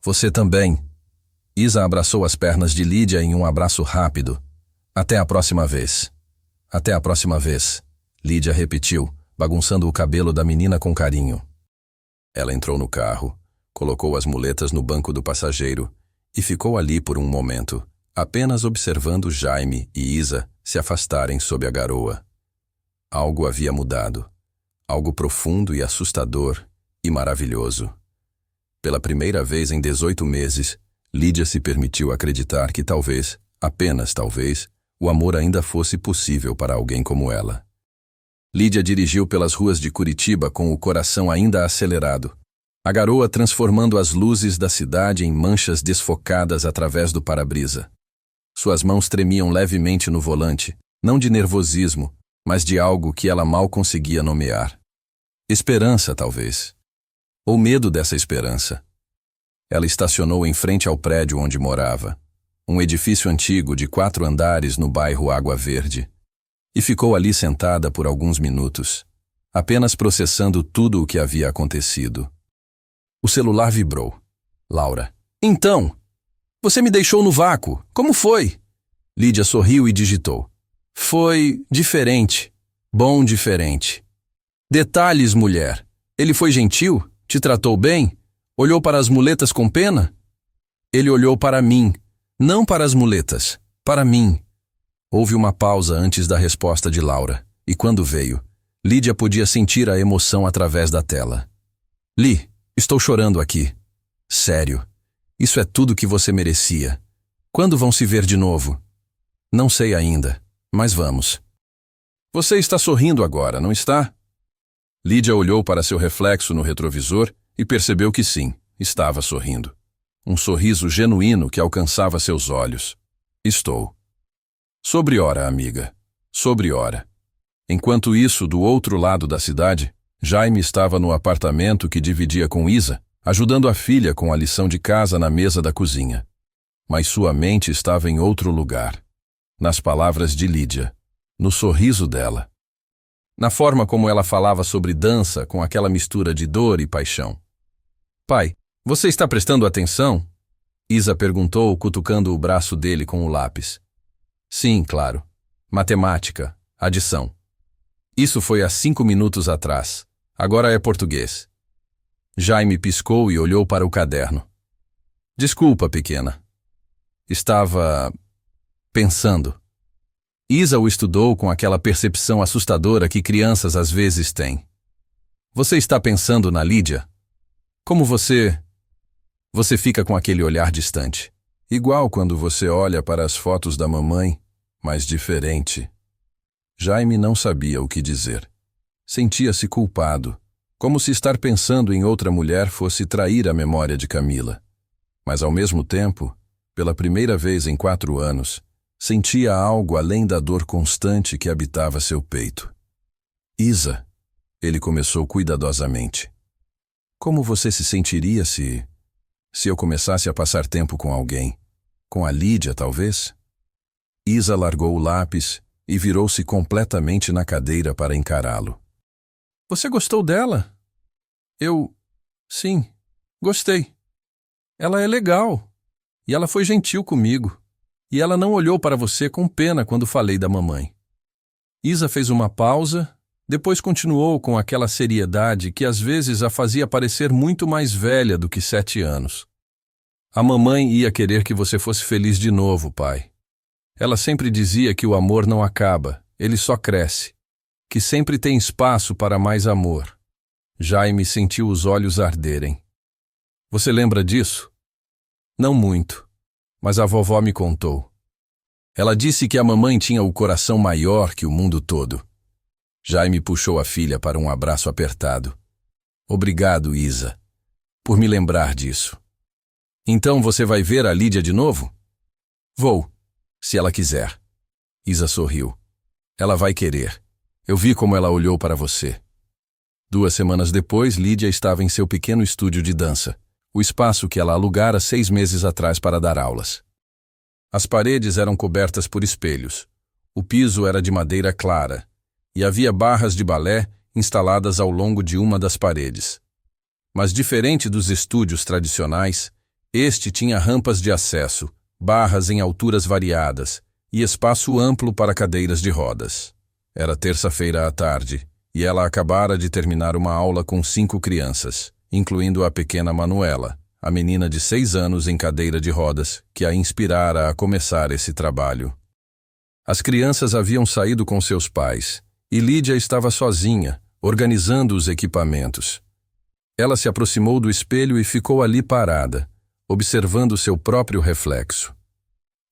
Você também. Isa abraçou as pernas de Lídia em um abraço rápido. Até a próxima vez. Até a próxima vez, Lídia repetiu, bagunçando o cabelo da menina com carinho. Ela entrou no carro, colocou as muletas no banco do passageiro e ficou ali por um momento, apenas observando Jaime e Isa se afastarem sob a garoa. Algo havia mudado. Algo profundo e assustador e maravilhoso. Pela primeira vez em 18 meses, Lídia se permitiu acreditar que talvez, apenas talvez, o amor ainda fosse possível para alguém como ela. Lídia dirigiu pelas ruas de Curitiba com o coração ainda acelerado, a garoa transformando as luzes da cidade em manchas desfocadas através do para-brisa. Suas mãos tremiam levemente no volante, não de nervosismo, mas de algo que ela mal conseguia nomear. Esperança, talvez. Ou medo dessa esperança. Ela estacionou em frente ao prédio onde morava, um edifício antigo de 4 andares no bairro Água Verde, e ficou ali sentada por alguns minutos, apenas processando tudo o que havia acontecido. O celular vibrou. Laura. Então, você me deixou no vácuo. Como foi? Lídia sorriu e digitou. Foi diferente. Bom diferente. Detalhes, mulher. Ele foi gentil? Te tratou bem? Olhou para as muletas com pena? Ele olhou para mim. Não para as muletas. Para mim. Houve uma pausa antes da resposta de Laura, e quando veio, Lídia podia sentir a emoção através da tela. Li, estou chorando aqui. Sério. Isso é tudo que você merecia. Quando vão se ver de novo? Não sei ainda, mas vamos. Você está sorrindo agora, não está? Lídia olhou para seu reflexo no retrovisor e percebeu que sim, estava sorrindo. Um sorriso genuíno que alcançava seus olhos. Estou. Sobre hora, amiga. Sobre hora. Enquanto isso, do outro lado da cidade, Jaime estava no apartamento que dividia com Isa, ajudando a filha com a lição de casa na mesa da cozinha. Mas sua mente estava em outro lugar. Nas palavras de Lídia, no sorriso dela, na forma como ela falava sobre dança com aquela mistura de dor e paixão. Pai, você está prestando atenção? Isa perguntou, cutucando o braço dele com o lápis. Sim, claro. Matemática, adição. Isso foi há 5 minutos atrás. Agora é português. Jaime piscou e olhou para o caderno. Desculpa, pequena. Estava pensando. Isa o estudou com aquela percepção assustadora que crianças às vezes têm. Você está pensando na Lídia? Como você fica com aquele olhar distante. Igual quando você olha para as fotos da mamãe, mas diferente. Jaime não sabia o que dizer. Sentia-se culpado, como se estar pensando em outra mulher fosse trair a memória de Camila. Mas ao mesmo tempo, pela primeira vez em 4 anos, sentia algo além da dor constante que habitava seu peito. Isa, ele começou cuidadosamente. Como você se sentiria se eu começasse a passar tempo com alguém? Com a Lídia, talvez? Isa largou o lápis e virou-se completamente na cadeira para encará-lo. Você gostou dela? Sim, gostei. Ela é legal. E ela foi gentil comigo. E ela não olhou para você com pena quando falei da mamãe. Isa fez uma pausa, depois continuou com aquela seriedade que às vezes a fazia parecer muito mais velha do que 7 anos. A mamãe ia querer que você fosse feliz de novo, pai. Ela sempre dizia que o amor não acaba, ele só cresce. Que sempre tem espaço para mais amor. Jaime sentiu os olhos arderem. Você lembra disso? Não muito, mas a vovó me contou. Ela disse que a mamãe tinha o coração maior que o mundo todo. Jaime puxou a filha para um abraço apertado. Obrigado, Isa, por me lembrar disso. Então você vai ver a Lídia de novo? Vou, se ela quiser. Isa sorriu. Ela vai querer. Eu vi como ela olhou para você. 2 semanas depois, Lídia estava em seu pequeno estúdio de dança, o espaço que ela alugara 6 meses atrás para dar aulas. As paredes eram cobertas por espelhos. O piso era de madeira clara, e havia barras de balé instaladas ao longo de uma das paredes. Mas diferente dos estúdios tradicionais, este tinha rampas de acesso, barras em alturas variadas e espaço amplo para cadeiras de rodas. Era terça-feira à tarde, e ela acabara de terminar uma aula com 5 crianças, incluindo a pequena Manuela, a menina de 6 anos em cadeira de rodas, que a inspirara a começar esse trabalho. As crianças haviam saído com seus pais, e Lídia estava sozinha, organizando os equipamentos. Ela se aproximou do espelho e ficou ali parada, observando seu próprio reflexo.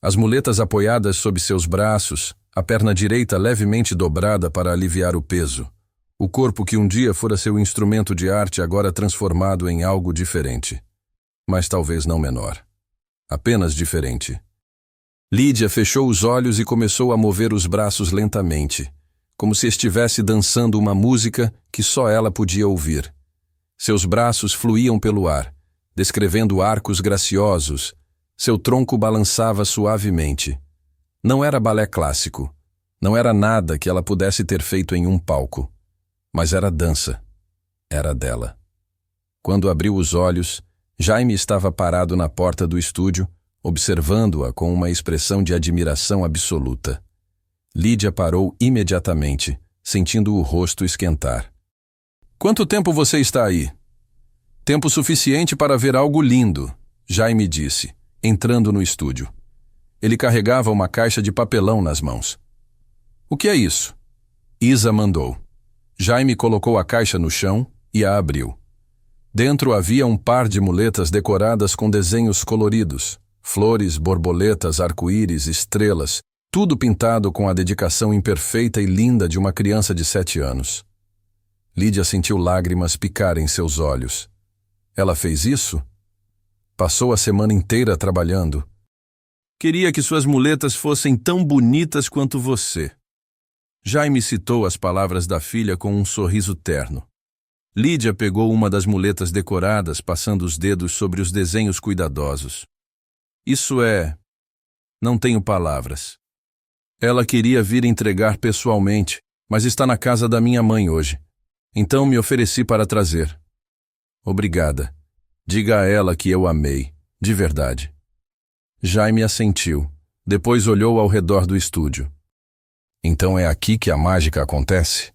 As muletas apoiadas sob seus braços, a perna direita levemente dobrada para aliviar o peso. O corpo que um dia fora seu instrumento de arte agora transformado em algo diferente. Mas talvez não menor. Apenas diferente. Lídia fechou os olhos e começou a mover os braços lentamente, como se estivesse dançando uma música que só ela podia ouvir. Seus braços fluíam pelo ar, descrevendo arcos graciosos. Seu tronco balançava suavemente. Não era balé clássico. Não era nada que ela pudesse ter feito em um palco. Mas era dança. Era dela. Quando abriu os olhos, Jaime estava parado na porta do estúdio, observando-a com uma expressão de admiração absoluta. Lídia parou imediatamente, sentindo o rosto esquentar. Quanto tempo você está aí? Tempo suficiente para ver algo lindo, Jaime disse, entrando no estúdio. Ele carregava uma caixa de papelão nas mãos. O que é isso? Isa mandou. Jaime colocou a caixa no chão e a abriu. Dentro havia um par de muletas decoradas com desenhos coloridos, flores, borboletas, arco-íris, estrelas, tudo pintado com a dedicação imperfeita e linda de uma criança de 7 anos. Lídia sentiu lágrimas picar em seus olhos. Ela fez isso? Passou a semana inteira trabalhando. Queria que suas muletas fossem tão bonitas quanto você. Jaime citou as palavras da filha com um sorriso terno. Lídia pegou uma das muletas decoradas, passando os dedos sobre os desenhos cuidadosos. Isso é... Não tenho palavras. Ela queria vir entregar pessoalmente, mas está na casa da minha mãe hoje. Então me ofereci para trazer. Obrigada. Diga a ela que eu amei, de verdade. Jaime assentiu. Depois olhou ao redor do estúdio. Então é aqui que a mágica acontece?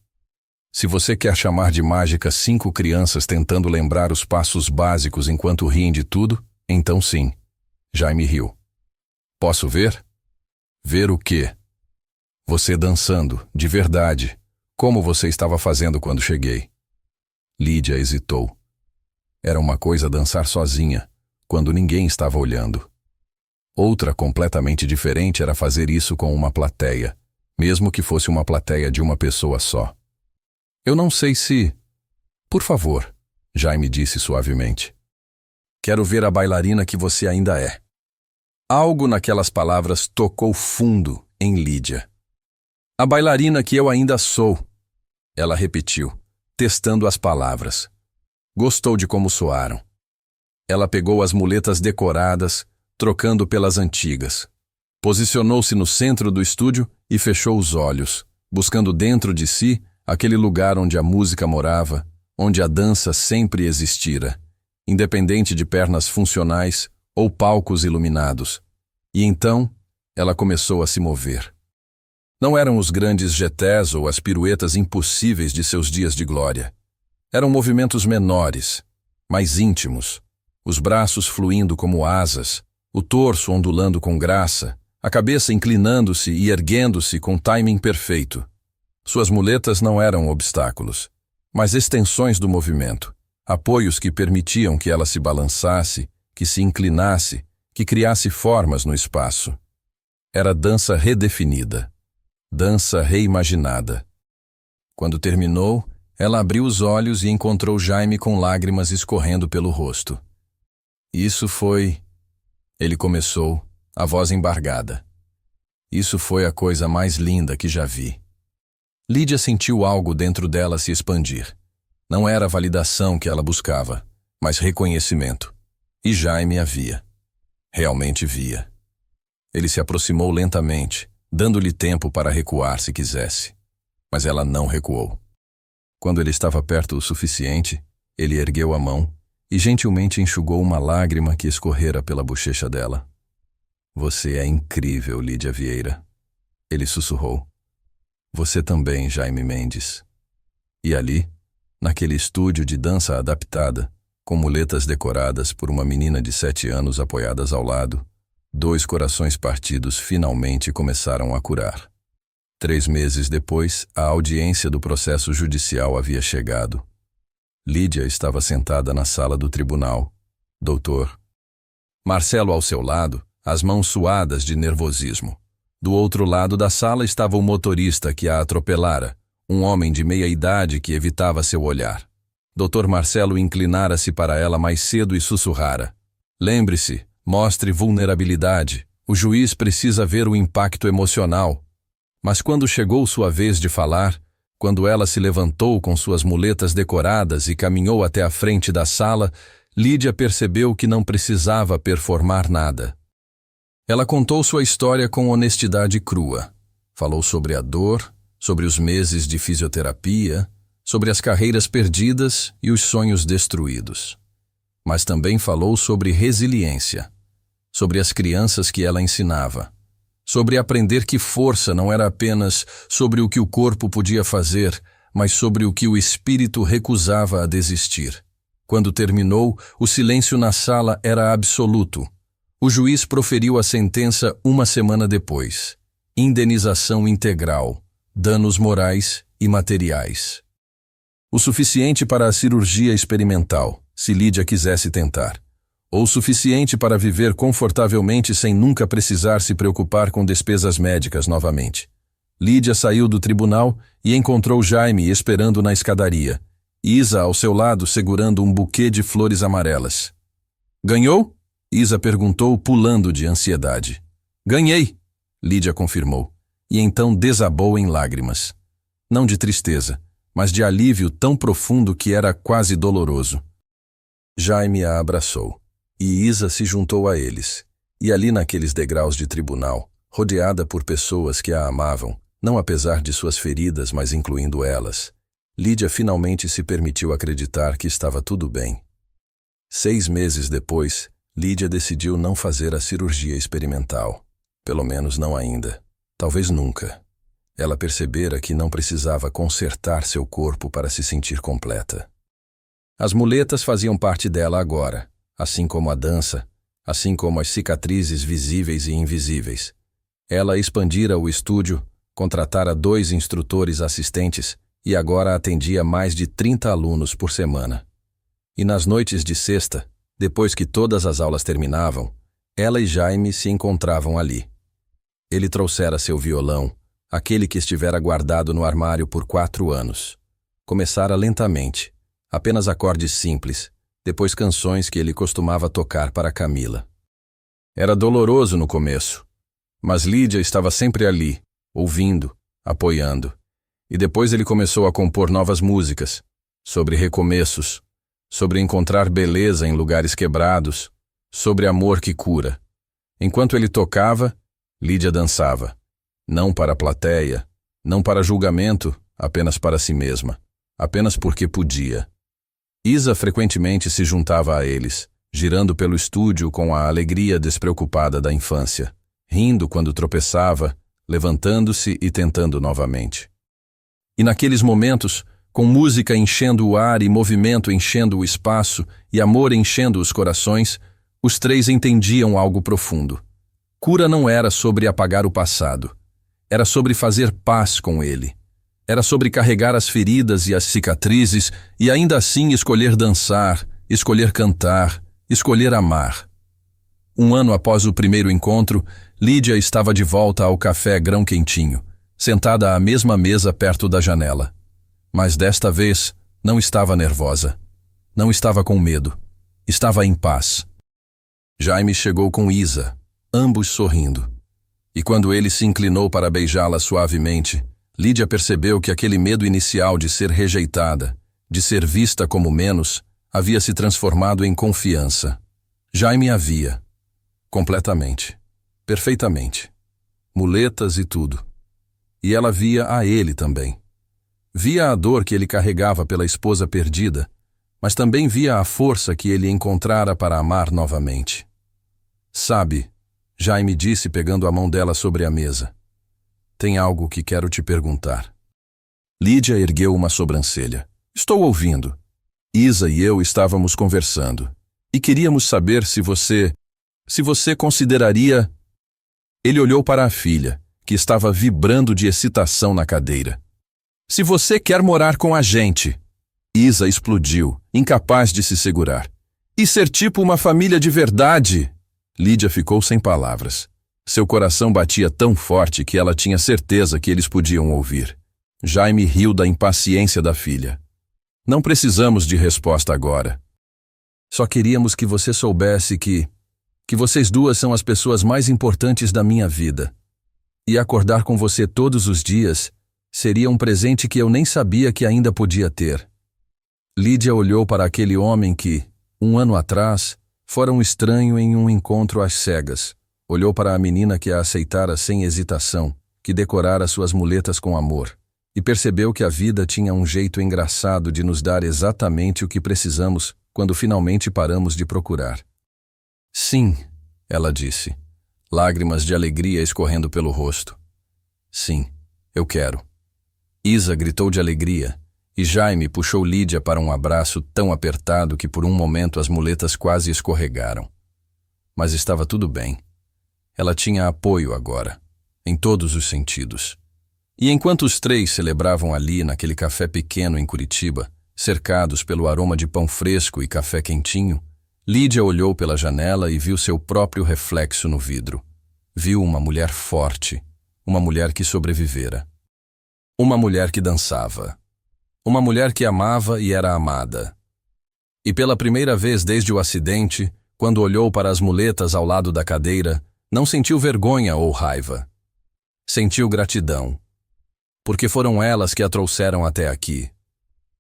Se você quer chamar de mágica 5 crianças tentando lembrar os passos básicos enquanto riem de tudo, então sim. Jaime riu. Posso ver? Ver o quê? Você dançando, de verdade, como você estava fazendo quando cheguei. Lídia hesitou. Era uma coisa dançar sozinha, quando ninguém estava olhando. Outra completamente diferente era fazer isso com uma plateia, mesmo que fosse uma plateia de uma pessoa só. Eu não sei se... Por favor, Jaime disse suavemente. Quero ver a bailarina que você ainda é. Algo naquelas palavras tocou fundo em Lídia. A bailarina que eu ainda sou, ela repetiu, testando as palavras. Gostou de como soaram. Ela pegou as muletas decoradas, trocando pelas antigas. Posicionou-se no centro do estúdio e fechou os olhos, buscando dentro de si aquele lugar onde a música morava, onde a dança sempre existira, independente de pernas funcionais ou palcos iluminados. E então, ela começou a se mover. Não eram os grandes jetés ou as piruetas impossíveis de seus dias de glória. Eram movimentos menores, mais íntimos, os braços fluindo como asas, o torso ondulando com graça, a cabeça inclinando-se e erguendo-se com timing perfeito. Suas muletas não eram obstáculos, mas extensões do movimento, apoios que permitiam que ela se balançasse, que se inclinasse, que criasse formas no espaço. Era dança redefinida, dança reimaginada. Quando terminou, ela abriu os olhos e encontrou Jaime com lágrimas escorrendo pelo rosto. Isso foi... Ele começou, a voz embargada. Isso foi a coisa mais linda que já vi. Lídia sentiu algo dentro dela se expandir. Não era a validação que ela buscava, mas reconhecimento. E Jaime a via. Realmente via. Ele se aproximou lentamente, dando-lhe tempo para recuar se quisesse. Mas ela não recuou. Quando ele estava perto o suficiente, ele ergueu a mão e gentilmente enxugou uma lágrima que escorrera pela bochecha dela. Você é incrível, Lídia Vieira. Ele sussurrou. Você também, Jaime Mendes. E ali, naquele estúdio de dança adaptada, com muletas decoradas por uma menina de 7 anos apoiadas ao lado, 2 corações partidos finalmente começaram a curar. 3 meses depois, a audiência do processo judicial havia chegado. Lídia estava sentada na sala do tribunal. Doutor. Marcelo ao seu lado, as mãos suadas de nervosismo. Do outro lado da sala estava o motorista que a atropelara, um homem de meia idade que evitava seu olhar. Dr. Marcelo inclinara-se para ela mais cedo e sussurrara. Lembre-se, mostre vulnerabilidade. O juiz precisa ver o impacto emocional. Mas quando chegou sua vez de falar, quando ela se levantou com suas muletas decoradas e caminhou até a frente da sala, Lídia percebeu que não precisava performar nada. Ela contou sua história com honestidade crua. Falou sobre a dor, sobre os meses de fisioterapia, sobre as carreiras perdidas e os sonhos destruídos. Mas também falou sobre resiliência, sobre as crianças que ela ensinava, sobre aprender que força não era apenas sobre o que o corpo podia fazer, mas sobre o que o espírito recusava a desistir. Quando terminou, o silêncio na sala era absoluto. O juiz proferiu a sentença 1 semana depois. Indenização integral, danos morais e materiais. O suficiente para a cirurgia experimental, se Lídia quisesse tentar. Ou o suficiente para viver confortavelmente sem nunca precisar se preocupar com despesas médicas novamente. Lídia saiu do tribunal e encontrou Jaime esperando na escadaria. Isa ao seu lado segurando um buquê de flores amarelas. Ganhou? Isa perguntou, pulando de ansiedade. Ganhei, Lídia confirmou, e então desabou em lágrimas. Não de tristeza, mas de alívio tão profundo que era quase doloroso. Jaime a abraçou, e Isa se juntou a eles, E ali naqueles degraus de tribunal, rodeada por pessoas que a amavam, não apesar de suas feridas, mas incluindo elas, Lídia finalmente se permitiu acreditar que estava tudo bem. 6 meses depois, Lídia decidiu não fazer a cirurgia experimental. Pelo menos não ainda. Talvez nunca. Ela percebera que não precisava consertar seu corpo para se sentir completa. As muletas faziam parte dela agora, assim como a dança, assim como as cicatrizes visíveis e invisíveis. Ela expandira o estúdio, contratara 2 instrutores assistentes e agora atendia mais de 30 alunos por semana. E nas noites de sexta, depois que todas as aulas terminavam, ela e Jaime se encontravam ali. Ele trouxera seu violão, aquele que estivera guardado no armário por 4 anos. Começara lentamente, apenas acordes simples, depois canções que ele costumava tocar para Camila. Era doloroso no começo, mas Lídia estava sempre ali, ouvindo, apoiando. E depois ele começou a compor novas músicas, sobre recomeços, sobre encontrar beleza em lugares quebrados, sobre amor que cura. Enquanto ele tocava, Lídia dançava. Não para a plateia, não para julgamento, apenas para si mesma. Apenas porque podia. Isa frequentemente se juntava a eles, girando pelo estúdio com a alegria despreocupada da infância, rindo quando tropeçava, levantando-se e tentando novamente. E naqueles momentos, com música enchendo o ar e movimento enchendo o espaço e amor enchendo os corações, os 3 entendiam algo profundo. Cura não era sobre apagar o passado. Era sobre fazer paz com ele. Era sobre carregar as feridas e as cicatrizes e ainda assim escolher dançar, escolher cantar, escolher amar. 1 ano após o primeiro encontro, Lídia estava de volta ao café Grão Quentinho, sentada à mesma mesa perto da janela. Mas desta vez, não estava nervosa. Não estava com medo. Estava em paz. Jaime chegou com Isa, ambos sorrindo. E quando ele se inclinou para beijá-la suavemente, Lídia percebeu que aquele medo inicial de ser rejeitada, de ser vista como menos, havia se transformado em confiança. Jaime a via. Completamente. Perfeitamente. Muletas e tudo. E ela via a ele também. Via a dor que ele carregava pela esposa perdida, mas também via a força que ele encontrara para amar novamente. Sabe, Jaime disse pegando a mão dela sobre a mesa. Tem algo que quero te perguntar. Lídia ergueu uma sobrancelha. Estou ouvindo. Isa e eu estávamos conversando. E queríamos saber se você consideraria... Ele olhou para a filha, que estava vibrando de excitação na cadeira. Se você quer morar com a gente... Isa explodiu, incapaz de se segurar. E ser tipo uma família de verdade... Lídia ficou sem palavras. Seu coração batia tão forte que ela tinha certeza que eles podiam ouvir. Jaime riu da impaciência da filha. Não precisamos de resposta agora. Só queríamos que você soubesse que vocês 2 são as pessoas mais importantes da minha vida. E acordar com você todos os dias seria um presente que eu nem sabia que ainda podia ter. Lídia olhou para aquele homem que, 1 ano atrás, fora um estranho em um encontro às cegas. Olhou para a menina que a aceitara sem hesitação, que decorara suas muletas com amor, e percebeu que a vida tinha um jeito engraçado de nos dar exatamente o que precisamos quando finalmente paramos de procurar. Sim, ela disse, lágrimas de alegria escorrendo pelo rosto. Sim, eu quero. Isa gritou de alegria, e Jaime puxou Lídia para um abraço tão apertado que por um momento as muletas quase escorregaram. Mas estava tudo bem. Ela tinha apoio agora, em todos os sentidos. E enquanto os 3 celebravam ali naquele café pequeno em Curitiba, cercados pelo aroma de pão fresco e café quentinho, Lídia olhou pela janela e viu seu próprio reflexo no vidro. Viu uma mulher forte, uma mulher que sobrevivera. Uma mulher que dançava. Uma mulher que amava e era amada. E pela primeira vez desde o acidente, quando olhou para as muletas ao lado da cadeira, não sentiu vergonha ou raiva. Sentiu gratidão. Porque foram elas que a trouxeram até aqui.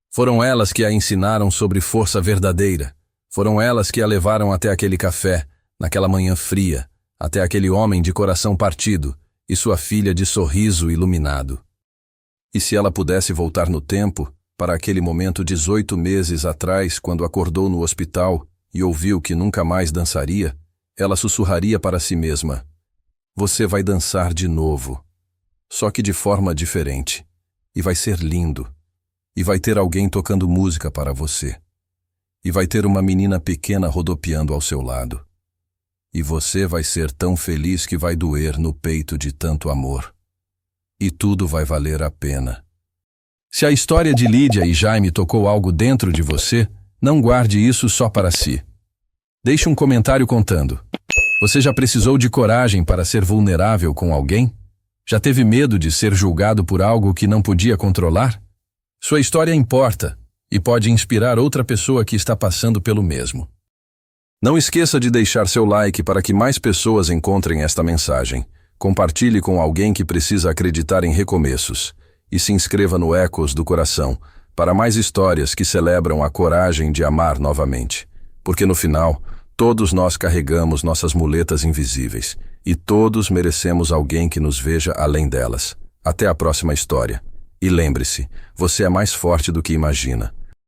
Foram elas que a ensinaram sobre força verdadeira. Foram elas que a levaram até aquele café, naquela manhã fria, até aquele homem de coração partido e sua filha de sorriso iluminado. E se ela pudesse voltar no tempo, para aquele momento 18 meses atrás, quando acordou no hospital e ouviu que nunca mais dançaria, ela sussurraria para si mesma: "Você vai dançar de novo, só que de forma diferente, e vai ser lindo, e vai ter alguém tocando música para você, e vai ter uma menina pequena rodopiando ao seu lado, e você vai ser tão feliz que vai doer no peito de tanto amor, e tudo vai valer a pena." Se a história de Lídia e Jaime tocou algo dentro de você, não guarde isso só para si. Deixe um comentário contando. Você já precisou de coragem para ser vulnerável com alguém? Já teve medo de ser julgado por algo que não podia controlar? Sua história importa e pode inspirar outra pessoa que está passando pelo mesmo. Não esqueça de deixar seu like para que mais pessoas encontrem esta mensagem. Compartilhe com alguém que precisa acreditar em recomeços. E se inscreva no Ecos do Coração para mais histórias que celebram a coragem de amar novamente. Porque no final, todos nós carregamos nossas muletas invisíveis e todos merecemos alguém que nos veja além delas. Até a próxima história. E lembre-se, você é mais forte do que imagina.